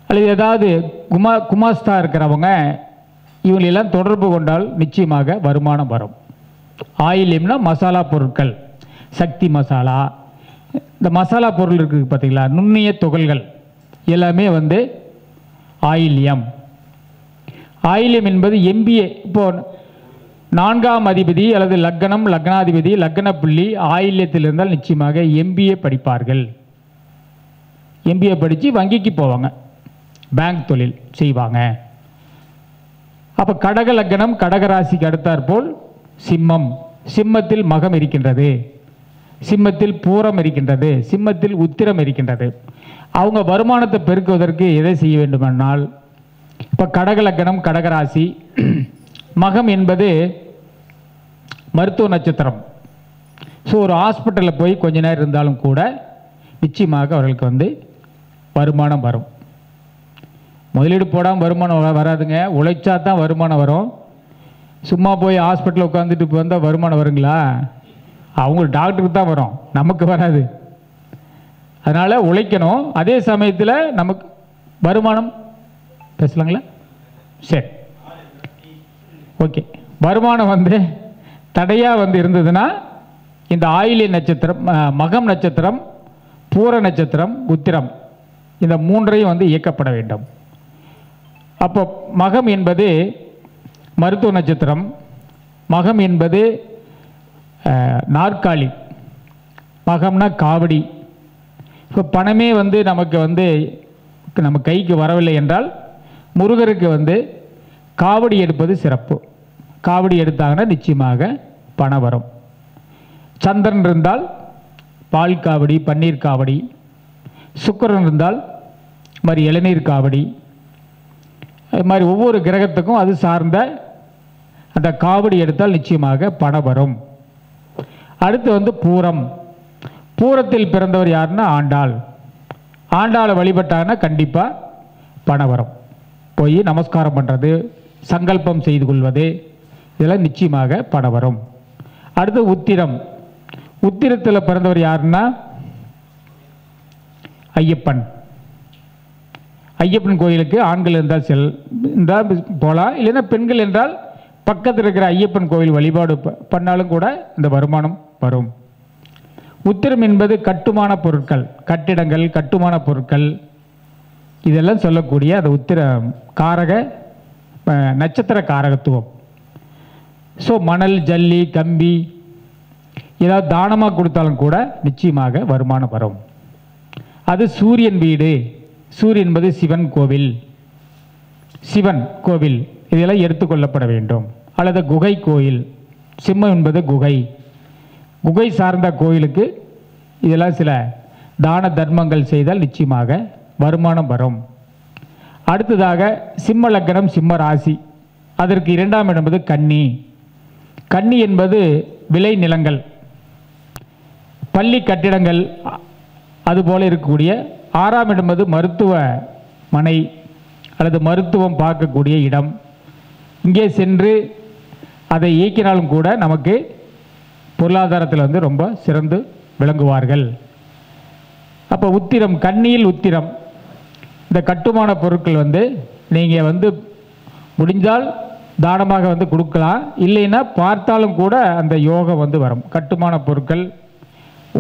அல்லது ஏதாவது குமாஸ்தா இருக்கிறவங்க, இவங்களெல்லாம் தொடர்பு கொண்டால் நிச்சயமாக வருமானம் வரும். ஆயில்யம்னா மசாலா பொருட்கள், சக்தி மசாலா, இந்த மசாலா பொருள் இருக்குது பார்த்தீங்களா, நுண்ணிய துகள்கள் எல்லாமே வந்து ஆயில்யம். ஆயில்யம் என்பது MBA. இப்போ 4ஆம் அதிபதி அல்லது லக்னம், லக்னாதிபதி, லக்ன புள்ளி ஆயில்யத்தில் இருந்தால் நிச்சயமாக MBA படிப்பார்கள். MBA படித்து வங்கிக்கு போவாங்க, பேங்க் தொழில் செய்வாங்க. அப்போ கடக லக்னம், கடகராசிக்கு அடுத்தாற்போல் சிம்மம். சிம்மத்தில் மகம் இருக்கின்றது, சிம்மத்தில் பூரம் இருக்கின்றது, சிம்மத்தில் உத்திரம் இருக்கின்றது. அவங்க வருமானத்தை பெருக்குவதற்கு எதை செய்ய வேண்டுமென்றால், இப்போ கடக லக்னம், கடகராசி, மகம் என்பது மருத்துவ நட்சத்திரம். ஸோ ஒரு ஹாஸ்பிட்டலில் போய் கொஞ்ச நேரம் இருந்தாலும் கூட நிச்சயமாக அவர்களுக்கு வந்து வருமானம் வரும். முதலீடு போடாமல் வருமானம் வராதுங்க, உழைச்சா தான் வருமானம் வரும். சும்மா போய் ஹாஸ்பிட்டலில் உட்காந்துட்டு வந்தால் வருமானம் வருங்களா? அவங்க டாக்டருக்கு தான் வரும், நமக்கு வராது. அதனால் உழைக்கணும், அதே சமயத்தில் நமக்கு வருமானம். பேசலாங்களா? சரி, ஓகே. வருமானம் வந்து தடையாக வந்து இருந்ததுன்னா இந்த ஆயில்ய நட்சத்திரம், மகம் நட்சத்திரம், பூர நட்சத்திரம், உத்திரம், இந்த மூன்றையும் வந்து இயக்கப்பட வேண்டும். அப்போ மகம் என்பது மருத்துவ நட்சத்திரம், மகம் என்பது நாற்காலி, மகம்னா காவடி. இப்போ பணமே வந்து நமக்கு வந்து நம்ம கைக்கு வரவில்லை என்றால் முருகருக்கு வந்து காவடி எடுப்பது சிறப்பு. காவடி எடுத்தாங்கன்னா நிச்சயமாக பணம் வரும். சந்திரன் இருந்தால் பால் காவடி, பன்னீர் காவடி. சுக்கிரன் இருந்தால் மாதிரி இளநீர் காவடி. அது மாதிரி ஒவ்வொரு கிரகத்துக்கும் அது சார்ந்த அந்த காவடி எடுத்தால் நிச்சயமாக பணம் வரும். அடுத்து வந்து பூரம். பூரத்தில் பிறந்தவர் யாருன்னா ஆண்டாள். ஆண்டாளை வழிபட்டாங்கன்னா கண்டிப்பாக பணம் வரும். போய் நமஸ்காரம் பண்ணுறது, சங்கல்பம் செய்து கொள்வது, இதெல்லாம் நிச்சயமாக பணம் வரும். அடுத்து உத்திரம். உத்திரத்தில் பிறந்தவர் யாருன்னா ஐயப்பன். ஐயப்பன் கோயிலுக்கு ஆண்கள் இருந்தால் போகலாம், இல்லைன்னா பெண்கள் என்றால் பக்கத்தில் இருக்கிற ஐயப்பன் கோயில் வழிபாடு பண்ணாலும் கூட இந்த வருமானம் வரும். உத்திரம் என்பது கட்டுமான பொருட்கள், கட்டிடங்கள், கட்டுமான பொருட்கள், இதெல்லாம் சொல்லக்கூடிய அந்த உத்திர காரக நட்சத்திர காரகத்துவம். ஸோ மணல், ஜல்லி, கம்பி ஏதாவது தானமாக கொடுத்தாலும் கூட நிச்சயமாக வருமானம் வரும். அது சூரியன் வீடு. சூரியன் என்பது சிவன் கோவில், சிவன் கோவில், இதெல்லாம் எடுத்துக்கொள்ளப்பட வேண்டும். அல்லது குகை கோயில். சிம்மம் என்பது குகை, குகை சார்ந்த கோயிலுக்கு இதெல்லாம் சில தான தர்மங்கள் செய்தால் நிச்சயமாக வருமானம் வரும். அடுத்ததாக சிம்ம லக்னம், சிம்ம ராசி. அதற்கு 2ஆம் இடம் என்பது கன்னி. கன்னி என்பது விளை நிலங்கள், பள்ளி கட்டிடங்கள், அதுபோல இருக்கக்கூடிய. 6ஆம் இடம் என்பது மருத்துவ மனை அல்லது மருத்துவம் பார்க்கக்கூடிய இடம். இங்கே சென்று அதை இயக்கினாலும் கூட நமக்கு பொருளாதாரத்தில் வந்து ரொம்ப சிறந்து விளங்குவார்கள். அப்போ உத்திரம், கன்னியில் உத்திரம், இந்த கட்டுமான பொருட்கள் வந்து நீங்கள் வந்து முடிஞ்சால் தானமாக வந்து கொடுக்கலாம், இல்லைன்னா பார்த்தாலும் கூட அந்த யோகம் வந்து வரும். கட்டுமான பொருட்கள்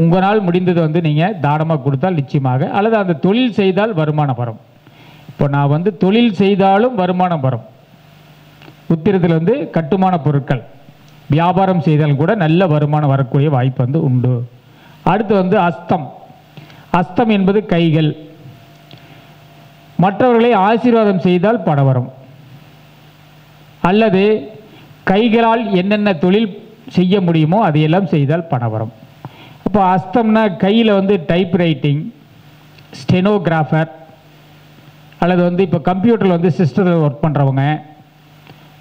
உங்களால் முடிந்தது வந்து நீங்கள் தானமாக கொடுத்தால் நிச்சயமாக, அல்லது அந்த தொழில் செய்தால் வருமானம் வரும். இப்போ நான் வந்து தொழில் செய்தாலும் வருமானம் வரும். உத்திரத்தில் வந்து கட்டுமான பொருட்கள் வியாபாரம் செய்தாலும் கூட நல்ல வருமானம் வரக்கூடிய வாய்ப்பு வந்து உண்டு. அடுத்து வந்து அஸ்தம். அஸ்தம் என்பது கைகள். மற்றவர்களை ஆசீர்வாதம் செய்தால் பணம் வரும், அல்லது கைகளால் என்னென்ன தொழில் செய்ய முடியுமோ அதையெல்லாம் செய்தால் பணம் வரும். அப்போ அஸ்தம்னா கையில் வந்து டைப் ரைட்டிங், ஸ்டெனோகிராஃபர், அல்லது வந்து இப்போ கம்ப்யூட்டரில் வந்து சிஸ்டத்தில் ஒர்க் பண்ணுறவங்க,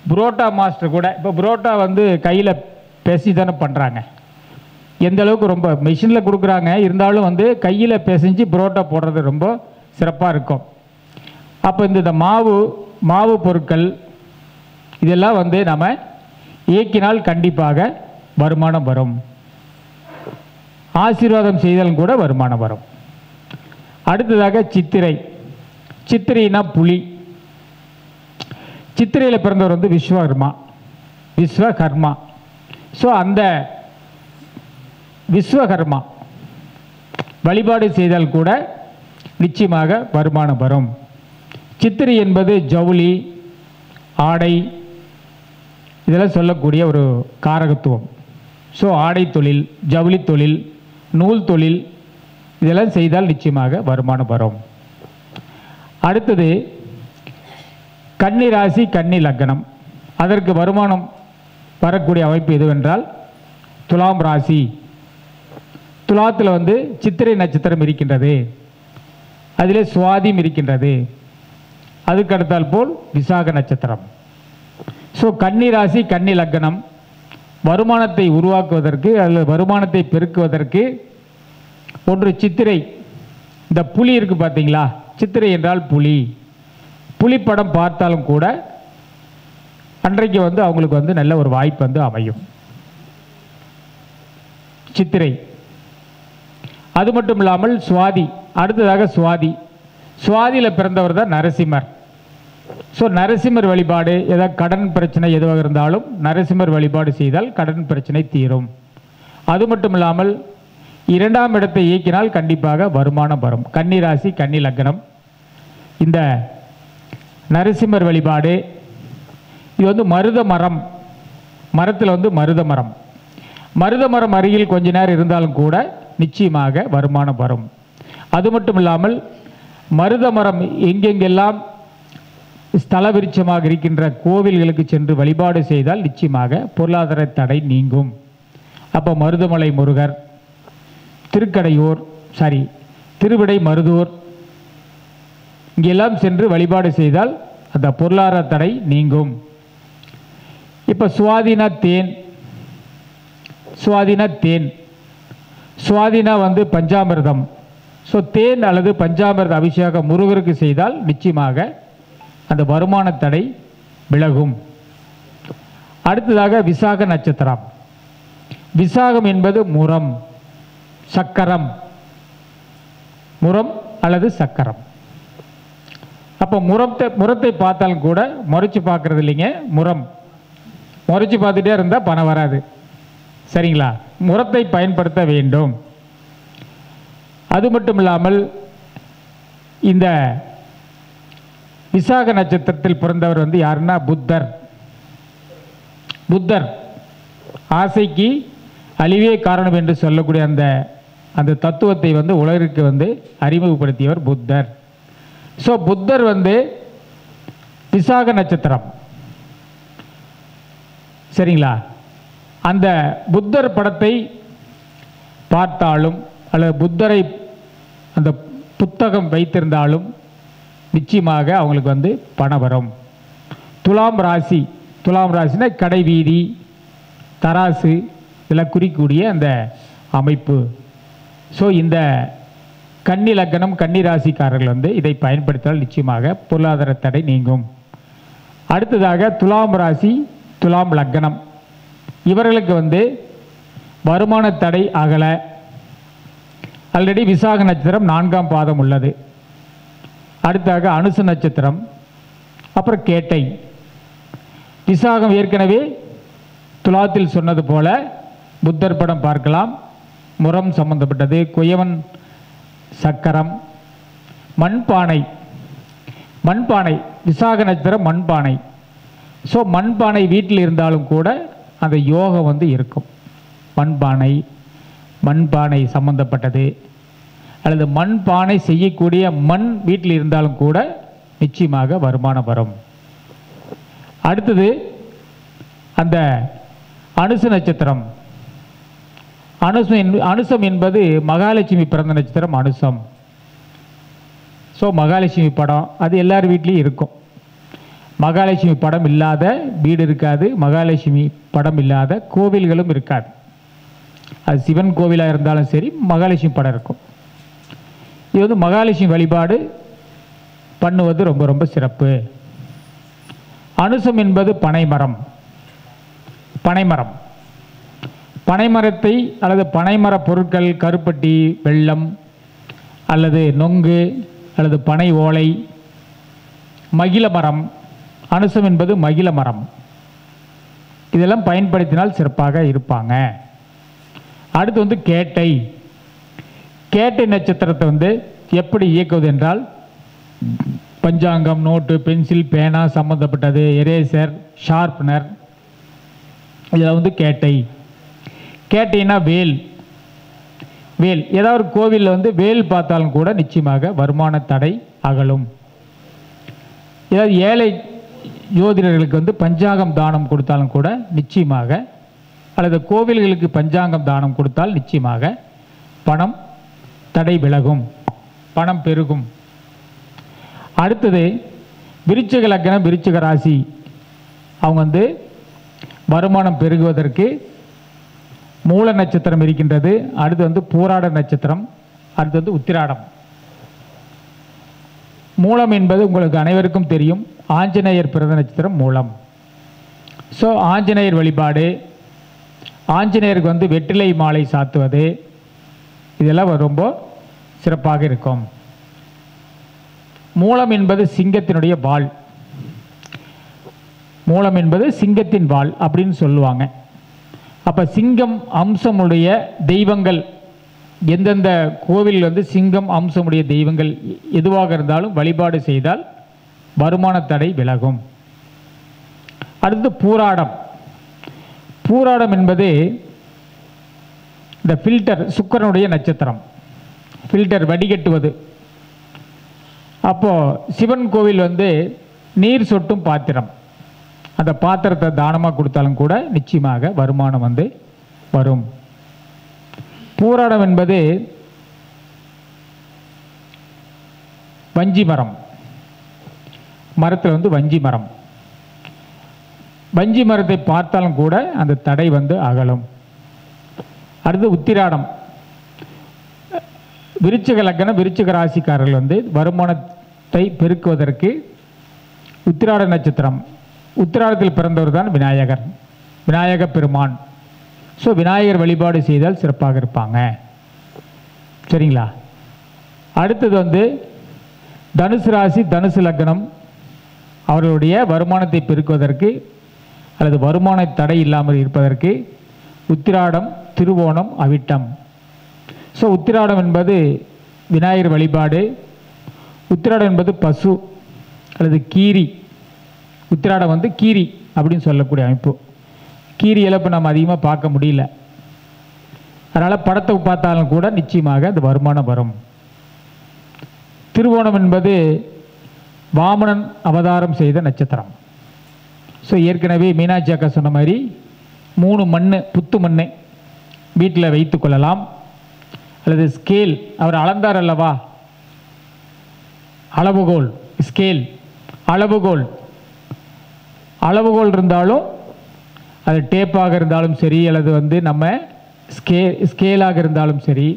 புரோட்டா மாஸ்டர் கூட. இப்போ புரோட்டா வந்து கையில் பேசி தானே பண்ணுறாங்க. எந்த அளவுக்கு ரொம்ப மிஷினில் கொடுக்குறாங்க, இருந்தாலும் வந்து கையில் பிசைஞ்சு புரோட்டா போடுறது ரொம்ப சிறப்பாக இருக்கும். அப்போ இந்த மாவு பொருட்கள் இதெல்லாம் வந்து நம்ம இயக்கினால் கண்டிப்பாக வருமானம் வரும். ஆசீர்வாதம் செய்தாலும் கூட வருமானம் வரும். அடுத்ததாக சித்திரை. சித்திரைனா புலி. சித்திரையில் பிறந்தவர் வந்து விஸ்வகர்மா. ஸோ அந்த விஸ்வகர்மா வழிபாடு செய்தால் கூட நிச்சயமாக வருமானம் வரும். சித்திரை என்பது ஜவுளி, ஆடை இதெல்லாம் சொல்லக்கூடிய ஒரு காரகத்துவம். ஸோ ஆடை தொழில், ஜவுளி தொழில், நூல் தொழில் இதெல்லாம் செய்தால் நிச்சயமாக வருமானம் வரும். அடுத்தது கன்னி ராசி, கன்னி லக்னம். அதற்கு வருமானம் வரக்கூடிய அமைப்பு எதுவென்றால் துலாம் ராசி. துலாத்தில் வந்து சித்திரை நட்சத்திரம் இருக்கின்றது, அதிலே சுவாதியும் இருக்கின்றது, அதுக்கு அடுத்தால் போல் விசாக நட்சத்திரம். ஸோ கன்னி ராசி, கன்னி லக்னம் வருமானத்தை உருவாக்குவதற்கு அல்லது வருமானத்தை பெருக்குவதற்கு ஒன்று சித்திரை. இந்த புலி இருக்குது பார்த்தீங்களா, சித்திரை என்றால் புலி. புலிப்படம் பார்த்தாலும் கூட அன்றைக்கு வந்து அவங்களுக்கு வந்து நல்ல ஒரு வாய்ப்பு வந்து அமையும். சித்திரை. அது மட்டும் இல்லாமல் சுவாதி. அடுத்ததாக சுவாதி. சுவாதியில் பிறந்தவர் தான் நரசிம்மர். ஸோ நரசிம்மர் வழிபாடு, ஏதாவது கடன் பிரச்சனை எதுவாக இருந்தாலும் நரசிம்மர் வழிபாடு செய்தால் கடன் பிரச்சனை தீரும். அது மட்டும் இல்லாமல் 2ஆம் இடத்தை இயக்கினால் கண்டிப்பாக வருமானம் வரும். கன்னி ராசி, கன்னி லக்னம். இந்த நரசிம்மர் வழிபாடு இது வந்து மருத மரம், மரத்தில் வந்து மருத மரம், மருத மரம் அருகில் கொஞ்ச நேரம் இருந்தாலும் கூட நிச்சயமாக வருமானம் வரும். அது மட்டும் இல்லாமல் மருத மரம் எங்கெங்கெல்லாம் ஸ்தல விருட்சமாக இருக்கின்ற கோவில்களுக்கு சென்று வழிபாடு செய்தால் நிச்சயமாக பொருளாதார தடை நீங்கும். அப்போ மருதமலை முருகர், திருக்கடையூர், திருவிடை மருதூர் இங்கெல்லாம் சென்று வழிபாடு செய்தால் அந்த பொருளாதார தடை நீங்கும். இப்போ சுவாதினா தேன். சுவாதினா தேன். சுவாதினா வந்து பஞ்சாமிர்தம். ஸோ தேன் அல்லது பஞ்சாமிர்த அபிஷேகம் முருகருக்கு செய்தால் நிச்சயமாக அந்த வருமான தடை விலகும். அடுத்ததாக விசாக நட்சத்திரம். விசாகம் என்பது முரம், சக்கரம். முரம் அல்லது சக்கரம். அப்போ முரத்தை பார்த்தாலும் கூட முறைச்சி பார்க்கறது இல்லைங்க, முரம். முறைச்சி பார்த்துட்டே இருந்தால் பணம் வராது. சரிங்களா? முரத்தை பயன்படுத்த வேண்டும். அது மட்டும் இல்லாமல் இந்த விசாக நட்சத்திரத்தில் பிறந்தவர் வந்து யாருன்னா புத்தர். புத்தர் ஆசைக்கு அழிவே காரணம் என்று சொல்லக்கூடிய அந்த தத்துவத்தை வந்து உலகிற்கு வந்து அறிமுகப்படுத்தியவர் புத்தர். ஸோ புத்தர் வந்து விசாக நட்சத்திரம். சரிங்களா? அந்த புத்தர் படத்தை பார்த்தாலும் அல்லது புத்தரை அந்த புத்தகம் வைத்திருந்தாலும் நிச்சயமாக அவங்களுக்கு வந்து பணம் வரும். துலாம் ராசி. துலாம் ராசினா கடை வீதி, தராசு இதெல்லாம் குறிக்கக்கூடிய அந்த அமைப்பு. ஸோ இந்த கன்னி லக்னம், கன்னி ராசிக்காரர்கள் வந்து இதை பயன்படுத்தினால் நிச்சயமாக பொருளாதார தடை நீங்கும். அடுத்ததாக துலாம் ராசி, துலாம் லக்னம். இவர்களுக்கு வந்து வருமான தடை அகல. ஆல்ரெடி விசாக நட்சத்திரம் 4ஆம் பாதம் உள்ளது. அடுத்தாக அனுச நட்சத்திரம், அப்புறம் கேட்டை. விசாகம் ஏற்கனவே துலாத்தில் சொன்னது போல புத்தர் படம் பார்க்கலாம், முரம் சம்பந்தப்பட்டது, குயவன் சக்கரம், மண்பானை. மண்பானை விசாக நட்சத்திரம் மண்பானை. ஸோ மண்பானை வீட்டில் இருந்தாலும் கூட அந்த யோகம் வந்து இருக்கும். மண்பானை சம்பந்தப்பட்டது அல்லது மண்பானை செய்யக்கூடிய மண் வீட்டில் இருந்தாலும் கூட நிச்சயமாக வருமானம் வரும். அடுத்தது அந்த அனுச நட்சத்திரம். அனுசம் என்பது மகாலட்சுமி பிறந்த நட்சத்திரம் அனுசம். ஸோ மகாலட்சுமி படம் அது எல்லார் வீட்லேயும் இருக்கும். மகாலட்சுமி படம் இல்லாத வீடு இருக்காது, மகாலட்சுமி படம் இல்லாத கோவில்களும் இருக்காது. அது சிவன் கோவிலாக இருந்தாலும் சரி மகாலட்சுமி படம் இருக்கும். இது வந்து மகாலட்சுமி வழிபாடு பண்ணுவது ரொம்ப ரொம்ப சிறப்பு. அனுசம் என்பது பனைமரம். பனைமரத்தை அல்லது பனைமர பொருட்கள், கருப்பட்டி, வெல்லம் அல்லது நொங்கு அல்லது பனை ஓலை, மகிழ மரம். அனுசம் என்பது மகிழ மரம். இதெல்லாம் பயன்படுத்தினால் சிறப்பாக இருப்பாங்க. அடுத்து வந்து கேட்டை. கேட்டை நட்சத்திரத்தை வந்து எப்படி இயக்குவது என்றால், பஞ்சாங்கம், நோட்டு, பென்சில், பேனா சம்மந்தப்பட்டது, எரேசர், ஷார்ப்னர், இதில் வந்து கேட்டை. கேட்டைனா வேல். வேல் ஏதாவது ஒரு கோவிலில் வந்து வேல் பார்த்தாலும் கூட நிச்சயமாக வருமான தடை அகலும். ஏதாவது ஏழை ஜோதிடர்களுக்கு வந்து பஞ்சாங்கம் தானம் கொடுத்தாலும் கூட நிச்சயமாக, அல்லது கோவில்களுக்கு பஞ்சாங்கம் தானம் கொடுத்தால் நிச்சயமாக பணம் தடை விலகும், பணம் பெருகும். அடுத்தது விருச்சிக லக்னம், விருச்சிக ராசி, அவங்க வந்து வருமானம் பெருகுவதற்கு மூல நட்சத்திரம் இருக்கின்றது. அடுத்து வந்து பூராட நட்சத்திரம், அடுத்து வந்து உத்திராடம். மூலம் என்பது உங்களுக்கு அனைவருக்கும் தெரியும், ஆஞ்சநேயர் பிறந்த நட்சத்திரம் மூலம். ஸோ ஆஞ்சநேயர் வழிபாடு, ஆஞ்சநேயருக்கு வந்து வெற்றிலை மாலை சாத்துவது, இதெல்லாம் ரொம்ப சிறப்பாக இருக்கும். மூலம் என்பது சிங்கத்தினுடைய வாள். மூலம் என்பது சிங்கத்தின் வாள் அப்படின்னு சொல்லுவாங்க. அப்போ சிங்கம் அம்சமுடைய தெய்வங்கள், எந்தெந்த கோவில் வந்து சிங்கம் அம்சமுடைய தெய்வங்கள் எதுவாக இருந்தாலும் வழிபாடு செய்தால் வருமான தடை விலகும். அடுத்து பூராடம். பூராடம் என்பது இந்த ஃபில்டர், சுக்கிரனுடைய நட்சத்திரம். ஃபில்டர் வடிகட்டுவது. அப்போது சிவன் கோவில் வந்து நீர் சொட்டும் பாத்திரம், அந்த பாத்திரத்தை தானமாக கொடுத்தாலும் கூட நிச்சயமாக வருமானம் வந்து வரும். பூராடம் என்பது வஞ்சி மரம். மரத்தில் வந்து வஞ்சி மரம். வஞ்சி மரத்தை பார்த்தாலும் கூட அந்த தடை வந்து அகலும். அடுத்து உத்திராடம். விருச்சிக லக்னம், விருச்சிக ராசிக்காரர்கள் வந்து வருமானத்தை பெருக்குவதற்கு உத்திராட நட்சத்திரம், உத்திராடத்தில் பிறந்தவர் தான் விநாயகர், விநாயக பெருமான். ஸோ விநாயகர் வழிபாடு செய்தால் சிறப்பாக இருப்பாங்க. சரிங்களா? அடுத்தது வந்து தனுசு ராசி, தனுசு லக்னம், அவர்களுடைய வருமானத்தை பெருக்குவதற்கு அல்லது வருமான தடை இல்லாமல் இருப்பதற்கு உத்திராடம், திருவோணம், அவிட்டம். ஸோ உத்திராடம் என்பது விநாயகர் வழிபாடு. உத்திராடம் என்பது பசு அல்லது கீரி. உத்திராடம் வந்து கீரி அப்படின்னு சொல்லக்கூடிய அமைப்பு. கீரி இழப்பு நம்ம அதிகமாக பார்க்க முடியல, அதனால் படத்தை பார்த்தாலும் கூட நிச்சயமாக அந்த வருமானம் வரும். திருவோணம் என்பது வாமனன் அவதாரம் செய்த நட்சத்திரம். ஸோ ஏற்கனவே மீனாட்சி அக்கா சொன்ன மாதிரி 3 மண், புத்து மண் வீட்டில் வைத்து கொள்ளலாம். அல்லது ஸ்கேல், அவர் அளந்தார் அல்லவா, அளவுகோல், ஸ்கேல், அளவுகோல். அளவுகோல் இருந்தாலும் அது டேப்பாக இருந்தாலும் சரி, அல்லது வந்து நம்ம ஸ்கேலாக இருந்தாலும் சரி,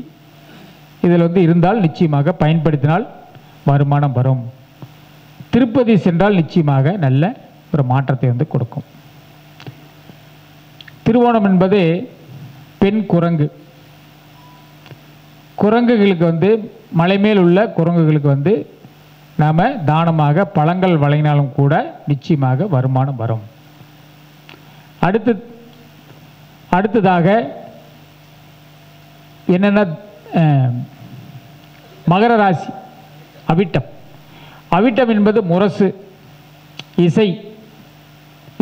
இதில் வந்து இருந்தால் நிச்சயமாக பயன்படுத்தினால் வருமானம் வரும். திருப்பதி சென்றால் நிச்சயமாக நல்ல ஒரு மாற்றத்தை வந்து கொடுக்கும். திருவோணம் என்பது பெண் குரங்கு. குரங்குகளுக்கு வந்து மலை மேல் உள்ள குரங்குகளுக்கு வந்து நாம் தானமாக பழங்கள் வழங்கினாலும் கூட நிச்சயமாக வருமானம் வரும். அடுத்ததாக என்னென்ன, மகர ராசி, அவிட்டம். அவிட்டம் என்பது முரசு, இசை,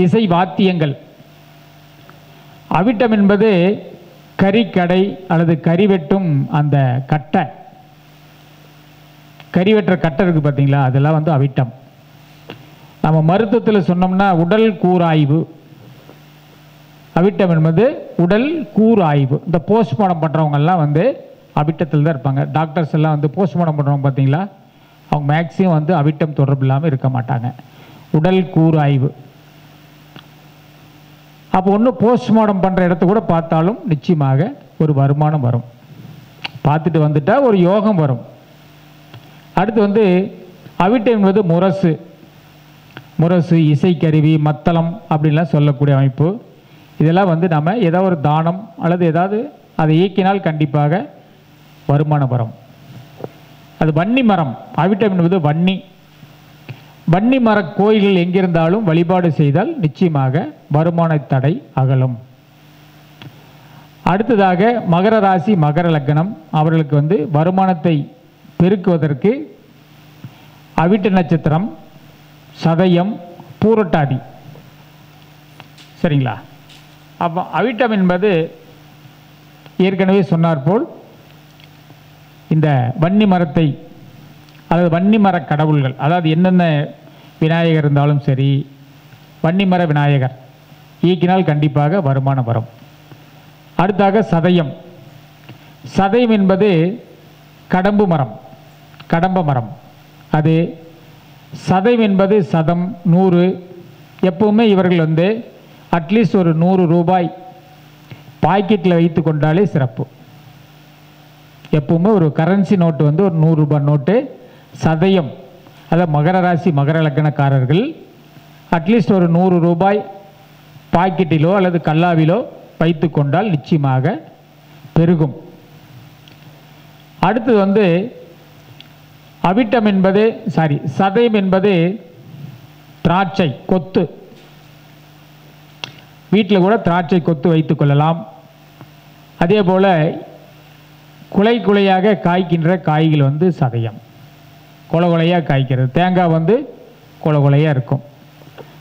இசை வாத்தியங்கள். அவிட்டம் என்பது கறிக்கடை அல்லது கறி வெட்டும் அந்த கட்டை, கறி வெட்டுற கட்டை இருக்குது பார்த்தீங்களா, அதெல்லாம் வந்து அவிட்டம். நம்ம மருத்துவத்தில் சொன்னோம்னா உடல் கூராய்வு. அவிட்டம் என்பது உடல் கூராய்வு. இந்த போஸ்ட்மார்ட்டம் பண்ணுறவங்கெல்லாம் வந்து அவிட்டத்தில் தான் இருப்பாங்க. டாக்டர்ஸ் எல்லாம் வந்து போஸ்ட்மார்ட்டம் பண்ணுறவங்க பார்த்தீங்களா, அவங்க மேக்ஸிமம் வந்து அவிட்டம் தொடர்பு இல்லாமல் இருக்க மாட்டாங்க. உடல் கூராய்வு. அப்போ ஒன்று போஸ்ட்மார்ட்டம் பண்ணுற இடத்த கூட பார்த்தாலும் நிச்சயமாக ஒரு வருமானம் வரும். பார்த்துட்டு வந்துட்டால் ஒரு யோகம் வரும். அடுத்து வந்து அவிட்டம் என்பது முரசு. முரசு, இசைக்கருவி, மத்தளம் அப்படின்லாம் சொல்லக்கூடிய அமைப்பு. இதெல்லாம் வந்து நம்ம ஏதாவது ஒரு தானம் அல்லது ஏதாவது அதை இயக்கினால் கண்டிப்பாக வருமானம் வரும். அது வன்னி மரம். அவிட்டம் என்பது வன்னி. வன்னி மர கோயில்கள் எங்கிருந்தாலும் வழிபாடு செய்தால் நிச்சயமாக வருமான தடை அகலும். அடுத்ததாக மகர ராசி மகர லக்னம் அவர்களுக்கு வருமானத்தை பெருக்குவதற்கு அவிட்ட நட்சத்திரம், சதயம், பூரட்டாதி. சரிங்களா? அப்போ அவிட்டம் என்பது ஏற்கனவே சொன்னார் போல் இந்த வன்னி மரத்தை அதாவது வன்னி மர கடவுள்கள், அதாவது என்னென்ன விநாயகர் இருந்தாலும் சரி, வன்னிமர விநாயகர் ஈக்கினால் கண்டிப்பாக வருமானம் வரும். அடுத்தாக சதயம். சதயம் என்பது கடம்பு மரம், கடம்ப மரம். அது சதயம் என்பது சதம் 100. எப்பவுமே இவர்கள் அட்லீஸ்ட் ஒரு 100 ரூபாய் பாக்கெட்டில் வைத்து கொண்டாலே சிறப்பு. எப்பவுமே ஒரு கரன்சி நோட்டு ஒரு 100 ரூபாய் நோட்டு சதயம், அதாவது மகர ராசி மகர லக்னக்காரர்கள் அட்லீஸ்ட் ஒரு 100 ரூபாய் பாக்கெட்டிலோ அல்லது கல்லாவிலோ வைத்து கொண்டால் நிச்சயமாக பெருகும். அடுத்து அவிட்டம் என்பது சதயம் என்பது திராட்சை கொத்து. வீட்டில் கூட திராட்சை கொத்து வைத்துக் கொள்ளலாம். அதே போல் குலை குலையாக காய்க்கின்ற காய்கள் சதயம், கொலை கொலையாக காய்க்கிறது. தேங்காய் கொலை கொலையாக இருக்கும்.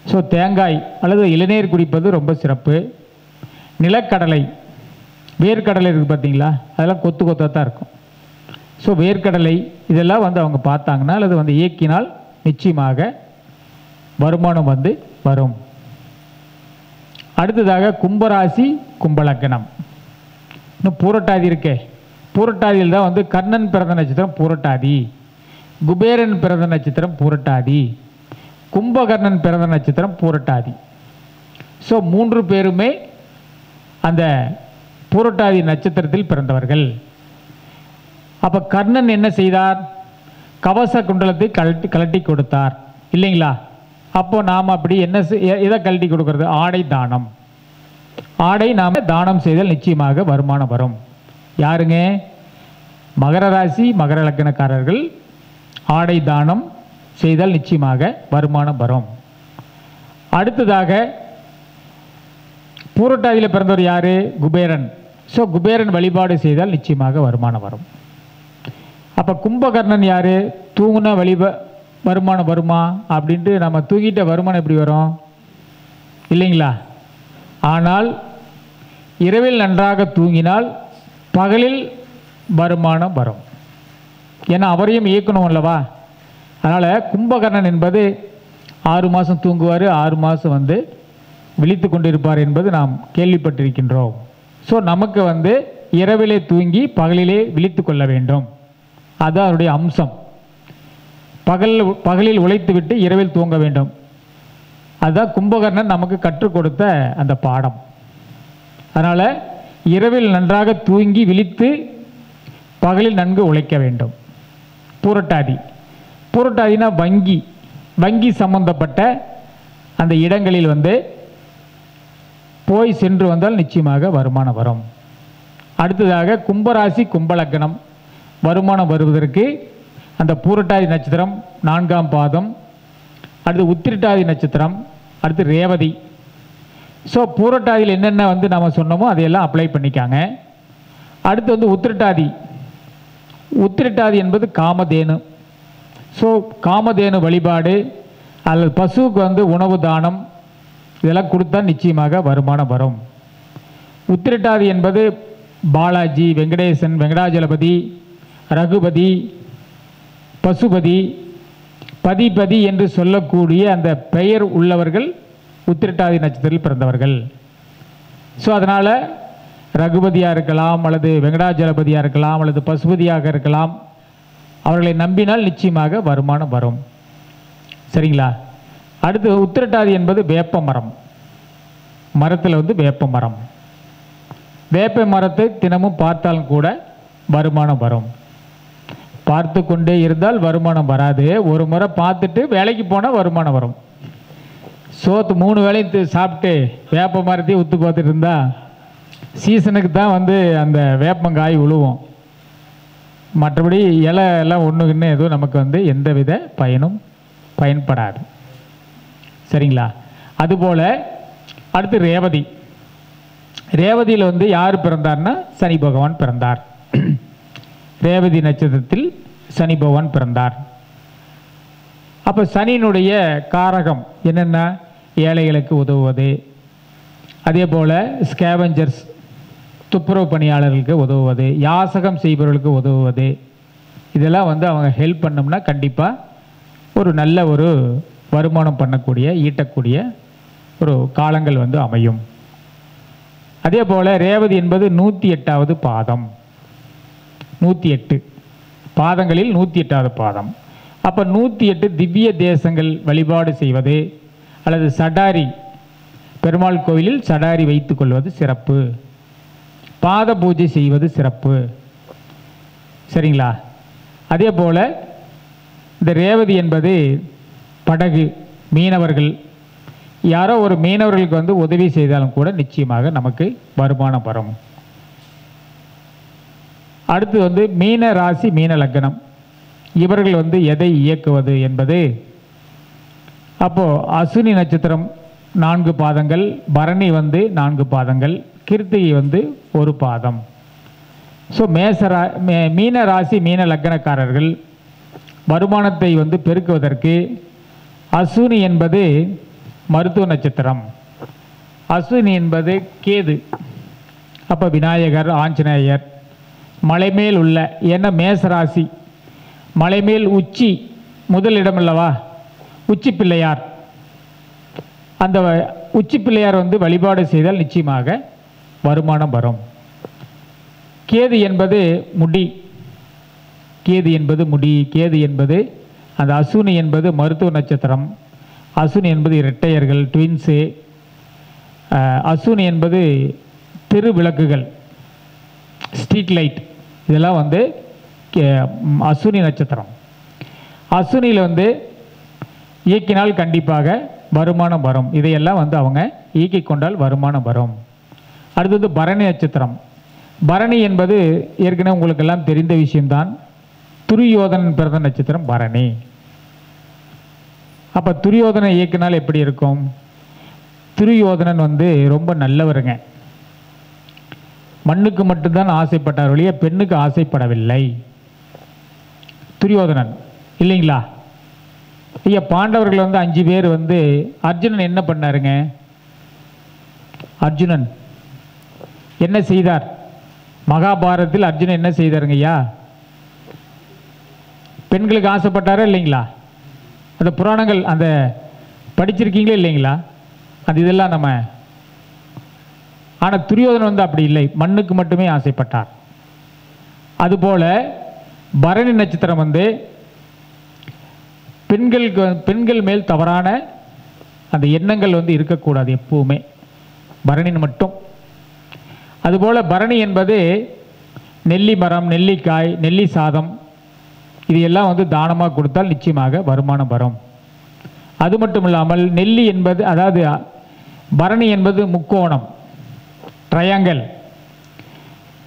ஸோ தேங்காய் அல்லது இளநீர் குடிப்பது ரொம்ப சிறப்பு. நிலக்கடலை, வேர்க்கடலை இருக்குது பார்த்தீங்களா, அதெல்லாம் கொத்து கொத்தாக தான் இருக்கும். ஸோ வேர்க்கடலை இதெல்லாம் அவங்க பார்த்தாங்கன்னா அல்லது இயக்கினால் நிச்சயமாக வருமானம் வரும். அடுத்ததாக கும்பராசி கும்பலக்கணம். இன்னும் பூரட்டாதி இருக்கே, பூரட்டாதியில் தான் கர்ணன் பிறந்த நட்சத்திரம் பூரட்டாதி, குபேரன் பிறந்த நட்சத்திரம் பூரட்டாதி, கும்பகர்ணன் பிறந்த நட்சத்திரம் பூரட்டாதி. ஸோ 3 பேருமே அந்த பூரட்டாதி நட்சத்திரத்தில் பிறந்தவர்கள். அப்போ கர்ணன் என்ன செய்தார்? கவச குண்டலத்தை கழட்டி கொடுத்தார் இல்லைங்களா? அப்போ நாம் அப்படி எதை கழட்டி கொடுக்கறது? ஆடை தானம். ஆடை நாம் தானம் செய்தால் நிச்சயமாக வருமானம் வரும். யாருங்க? மகர ராசி மகர லக்னக்காரர்கள் ஆடை தானம் செய்தால் நிச்சயமாக வருமானம் வரும். அடுத்ததாக பூரட்டாதியில் பிறந்தவர் யாரு? குபேரன். ஸோ குபேரன் வழிபாடு செய்தால் நிச்சயமாக வருமானம் வரும். அப்போ கும்பகர்ணன் யாரு? தூங்குன வருமானம் வருமா அப்படின்ட்டு நம்ம தூங்கிட்ட வருமானம் எப்படி வரும்? இல்லைங்களா? ஆனால் இரவில் நன்றாக தூங்கினால் பகலில் வருமானம் வரும். ஏன்னா அவரையும் இயக்கணும் அல்லவா? அதனால் கும்பகர்ணன் என்பது 6 மாதம் தூங்குவார், 6 மாதம் விழித்து கொண்டிருப்பார் என்பது நாம் கேள்விப்பட்டிருக்கின்றோம். ஸோ நமக்கு இரவிலே தூங்கி பகலிலே விழித்து கொள்ள வேண்டும். அதுதான் அவருடைய அம்சம். பகலில் உழைத்து விட்டு இரவில் தூங்க வேண்டும். அதுதான் கும்பகர்ணன் நமக்கு கற்றுக் கொடுத்த அந்த பாடம். அதனால் இரவில் நன்றாக தூங்கி விழித்து பகலில் நன்கு உழைக்க வேண்டும். பூரட்டாதி. பூரட்டாதினா வங்கி சம்பந்தப்பட்ட அந்த இடங்களில் போய் சென்று வந்தால் நிச்சயமாக வருமானம் வரும். அடுத்ததாக கும்பராசி கும்பலக்கணம். வருமானம் வருவதற்கு அந்த பூரட்டாதி நட்சத்திரம் 4ஆம் பாதம், அடுத்து உத்திரட்டாதி நட்சத்திரம், அடுத்து ரேவதி. ஸோ பூரட்டாதியில் என்னென்ன நாம் சொன்னோமோ அதையெல்லாம் அப்ளை பண்ணிக்காங்க. அடுத்து உத்திரட்டாதி. உத்திரட்டாதி என்பது காமதேனு. ஸோ காமதேனு வழிபாடு அல்லது பசுவுக்கு உணவு தானம் இதெல்லாம் கொடுத்தா நிச்சயமாக வருமானம் வரும். உத்திரட்டாதி என்பது பாலாஜி, வெங்கடேசன், வெங்கடாஜலபதி, ரகுபதி, பசுபதி, பதிபதி என்று சொல்லக்கூடிய அந்த பெயர் உள்ளவர்கள் உத்திரட்டாதி நட்சத்திரத்தில் பிறந்தவர்கள். ஸோ அதனால் ரகுபதியாக இருக்கலாம் அல்லது வெங்கடாஜலபதியாக இருக்கலாம் அல்லது பசுபதியாக இருக்கலாம். அவர்களை நம்பினால் நிச்சயமாக வருமானம் வரும். சரிங்களா? அடுத்து உத்திரட்டாதி என்பது வேப்ப மரம். மரத்தில் வேப்ப மரம். வேப்ப மரத்தை தினமும் பார்த்தாலும் கூட வருமானம் வரும். பார்த்து கொண்டே இருந்தால் வருமானம் வராது. ஒரு முறை பார்த்துட்டு வேலைக்கு போனால் வருமானம் வரும். சோத்து 3 வேளையும் சாப்பிட்டு வேப்ப மரத்தையும் உத்து பார்த்துட்டு இருந்தால் சீசனுக்கு தான் அந்த வேப்பங்காய் உழுவும். மற்றபடி இலை எல்லாம் ஒன்றுக்குன்னு எதுவும் நமக்கு எந்த வித பயனும் பயன்படாது. சரிங்களா? அதுபோல் அடுத்து ரேவதி. ரேவதியில் வந்து யார் பிறந்தார்னா சனி பகவான் பிறந்தார். ரேவதி நட்சத்திரத்தில் சனி பகவான் பிறந்தார். அப்போ சனியினுடைய காரகம் என்னென்ன? ஏழைகளுக்கு உதவுவது, அதே போல் ஸ்கேவெஞ்சர்ஸ் துப்புரவு பணியாளர்களுக்கு உதவுவது, யாசகம் செய்பவர்களுக்கு உதவுவது, இதெல்லாம் வந்து அவங்க ஹெல்ப் பண்ணோம்னா கண்டிப்பாக ஒரு நல்ல ஒரு வருமானம் பண்ணக்கூடிய ஈட்டக்கூடிய ஒரு காலங்கள் வந்து அமையும். அதே போல் ரேவதி என்பது 108வது பாதம். 108 பாதங்களில் 108வது பாதம். அப்போ 108 திவ்ய தேசங்கள் வழிபாடு செய்வது அல்லது சடாரி, பெருமாள் கோவிலில் சடாரி வைத்துக் கொள்வது சிறப்பு. பாத பூஜை செய்வது சிறப்பு. சரிங்களா? அதே போல் இந்த ரேவதி என்பது படகு, மீனவர்கள், யாரோ ஒரு மீனவர்களுக்கு வந்து உதவி செய்தாலும் கூட நிச்சயமாக நமக்கு வருமானம் வரும். அடுத்து வந்து மீன ராசி, மீன லக்னம், இவர்கள் வந்து எதை இயக்குவது என்பது, அப்போது அசுனி நட்சத்திரம் 4 பாதங்கள், பரணி வந்து 4 பாதங்கள், கிருத்திகை வந்து 1 பாதம். ஸோ மீன ராசி மீன லக்னக்காரர்கள் வருமானத்தை வந்து பெருக்குவதற்கு அசுனி என்பது மருத்துவ நட்சத்திரம், அசுனி என்பது கேது. அப்போ விநாயகர், ஆஞ்சநேயர், மலைமேல் உள்ள, ஏன்னா மேசராசி மலைமேல் உச்சி முதலிடம் அல்லவா, உச்சி பிள்ளையார், அந்த உச்சி பிள்ளையார் வந்து வழிபாடு செய்தால் நிச்சயமாக வருமானம் வரும். கேது என்பது முடி, கேது என்பது முடி, கேது என்பது அந்த அசுனி என்பது மருத்துவ நட்சத்திரம், அசுனி என்பது இரட்டையர்கள், ட்வின்ஸு, அசுனி என்பது தெரு விளக்குகள், ஸ்ட்ரீட் லைட், இதெல்லாம் வந்து அசுனி நட்சத்திரம். அசுனியில் வந்து இயக்கினால் கண்டிப்பாக வருமானம் வரும். இதையெல்லாம் வந்து அவங்க இயக்கி கொண்டால் வருமானம் வரும். அடுத்தது பரணி நட்சத்திரம். பரணி என்பது ஏற்கனவே உங்களுக்கு எல்லாம் தெரிந்த விஷயம்தான். துரியோதனன் பிறந்த நட்சத்திரம் பரணி. அப்போ துரியோதனை இயக்கினால் எப்படி இருக்கும்? துரியோதனன் வந்து ரொம்ப நல்லவருங்க. மண்ணுக்கு மட்டும்தான் ஆசைப்பட்டார் ஒழிய பெண்ணுக்கு ஆசைப்படவில்லை துரியோதனன், இல்லைங்களா? ஐயா, பாண்டவர்கள் வந்து 5 பேர் வந்து அர்ஜுனன் என்ன பண்ணாருங்க? அர்ஜுனன் என்ன செய்தார்? மகாபாரதத்தில் அர்ஜுனன் என்ன செய்தாருங்க ஐயா? பெண்களுக்கு ஆசைப்பட்டாரா இல்லைங்களா? அந்த புராணங்கள் அந்த படிச்சிருக்கீங்களா இல்லைங்களா? அந்த இதெல்லாம் நம்ம, ஆனால் துரியோதனன் வந்து அப்படி இல்லை, மண்ணுக்கு மட்டுமே ஆசைப்பட்டார். அதுபோல பரணி நட்சத்திரம் வந்து பெண்கள் மேல் தவறான அந்த எண்ணங்கள் வந்து இருக்கக்கூடாது எப்பவுமே, பரணின் மட்டும். அதுபோல் பரணி என்பது நெல்லி மரம், நெல்லிக்காய், நெல்லி சாதம், இது எல்லாம் வந்து தானமாக கொடுத்தால் நிச்சயமாக வருமானம் வரும். அது மட்டும் இல்லாமல் நெல்லி என்பது, அதாவது பரணி என்பது முக்கோணம், ட்ரையாங்கல்,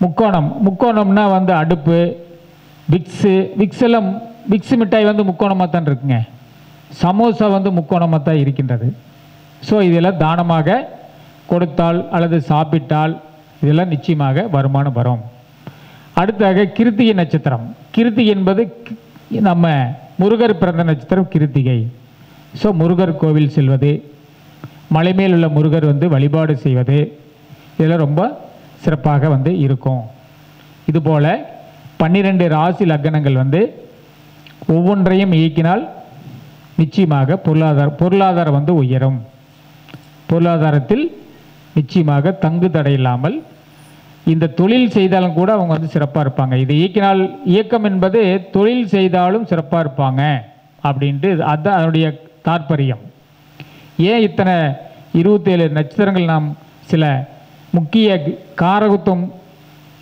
முக்கோணம். முக்கோணம்னா வந்து அடுப்பு, விக்ஸ் எல்லாம், விக்ஸ் மிட்டாய் வந்து முக்கோணமாக தான் இருக்குங்க, சமோசா வந்து முக்கோணமாக தான் இருக்கின்றது. ஸோ இதெல்லாம் தானமாக கொடுத்தால் அல்லது சாப்பிட்டால் இதெல்லாம் நிச்சயமாக வருமானம் வரும். அடுத்தாக கிருத்திகை நட்சத்திரம். கிருத்திகை என்பது நம்ம முருகர் பிறந்த நட்சத்திரம் கிருத்திகை. ஸோ முருகர் கோவில் செல்வது, மலைமேல் உள்ள முருகர் வந்து வழிபாடு செய்வது, இதெல்லாம் ரொம்ப சிறப்பாக வந்து இருக்கும். இதுபோல் 12 ராசி லக்னங்கள் வந்து ஒவ்வொன்றையும் இயக்கினால் நிச்சயமாக பொருளாதாரம் வந்து உயரும். பொருளாதாரத்தில் நிச்சயமாக தங்கு தடை இல்லாமல் இந்த தொழில் செய்தாலும் கூட அவங்க வந்து சிறப்பாக இருப்பாங்க. இதை இயக்கினால், இயக்கம் என்பது தொழில் செய்தாலும் சிறப்பாக இருப்பாங்க அப்படின்ட்டு, அதுதான் அதனுடைய தாற்பயம். ஏன் இத்தனை 27 நட்சத்திரங்கள் நாம் சில முக்கிய காரகத்துவம்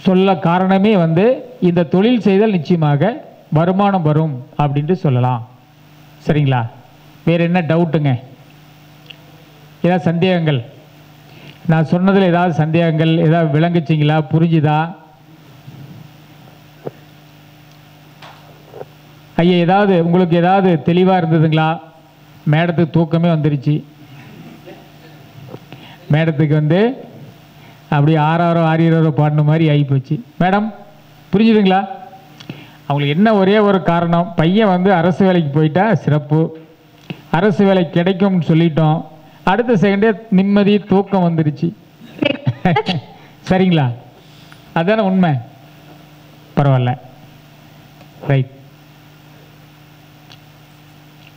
சொல்ல காரணமே வந்து இந்த தொழில் செய்தால் நிச்சயமாக வருமானம் வரும் அப்படின்ட்டு சொல்லலாம். சரிங்களா? வேறு என்ன டவுட்டுங்க? ஏதாவது சந்தேகங்கள்? நான் சொன்னதில் ஏதாவது சந்தேகங்கள் ஏதாவது விளங்குச்சிங்களா? புரிஞ்சுதா ஐயா? ஏதாவது உங்களுக்கு ஏதாவது தெளிவாக இருந்ததுங்களா? மேடத்துக்கு தூக்கமே வந்துருச்சு. மேடத்துக்கு வந்து அப்படி ஆறாரோ ஆரியரோ பாடின மாதிரி ஆகிப்போச்சு. மேடம் புரிஞ்சுதுங்களா? அவங்களுக்கு என்ன ஒரே ஒரு காரணம், பையன் வந்து அரசு வேலைக்கு போயிட்டா சிறப்பு, அரசு வேலை கிடைக்கும்னு சொல்லிட்டோம், அடுத்த செகண்டே நிம்மதி தூக்கம் வந்துருச்சு. சரிங்களா? அதுதானே உண்மை. பரவாயில்ல, ரைட்.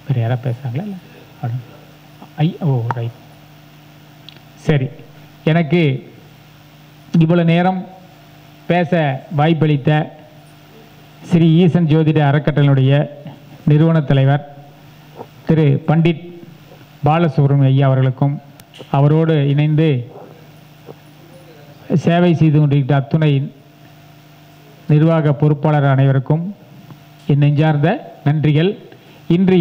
வேறு யாராவது பேசுகிறாங்களா? இல்லை ஓ ரைட். சரி, எனக்கு இவ்வளோ நேரம் பேச வாய்ப்பளித்த ஸ்ரீ ஈசன் ஜோதிட அறக்கட்டளையினுடைய நிறுவன தலைவர் திரு பண்டிட் பாலசுப்ரமணிய ஐயா அவர்களுக்கும், அவரோடு இணைந்து சேவை செய்து கொண்டிருக்கிற அத்துணை நிர்வாக பொறுப்பாளர் அனைவருக்கும் என் நெஞ்சார்ந்த நன்றிகள். இன்று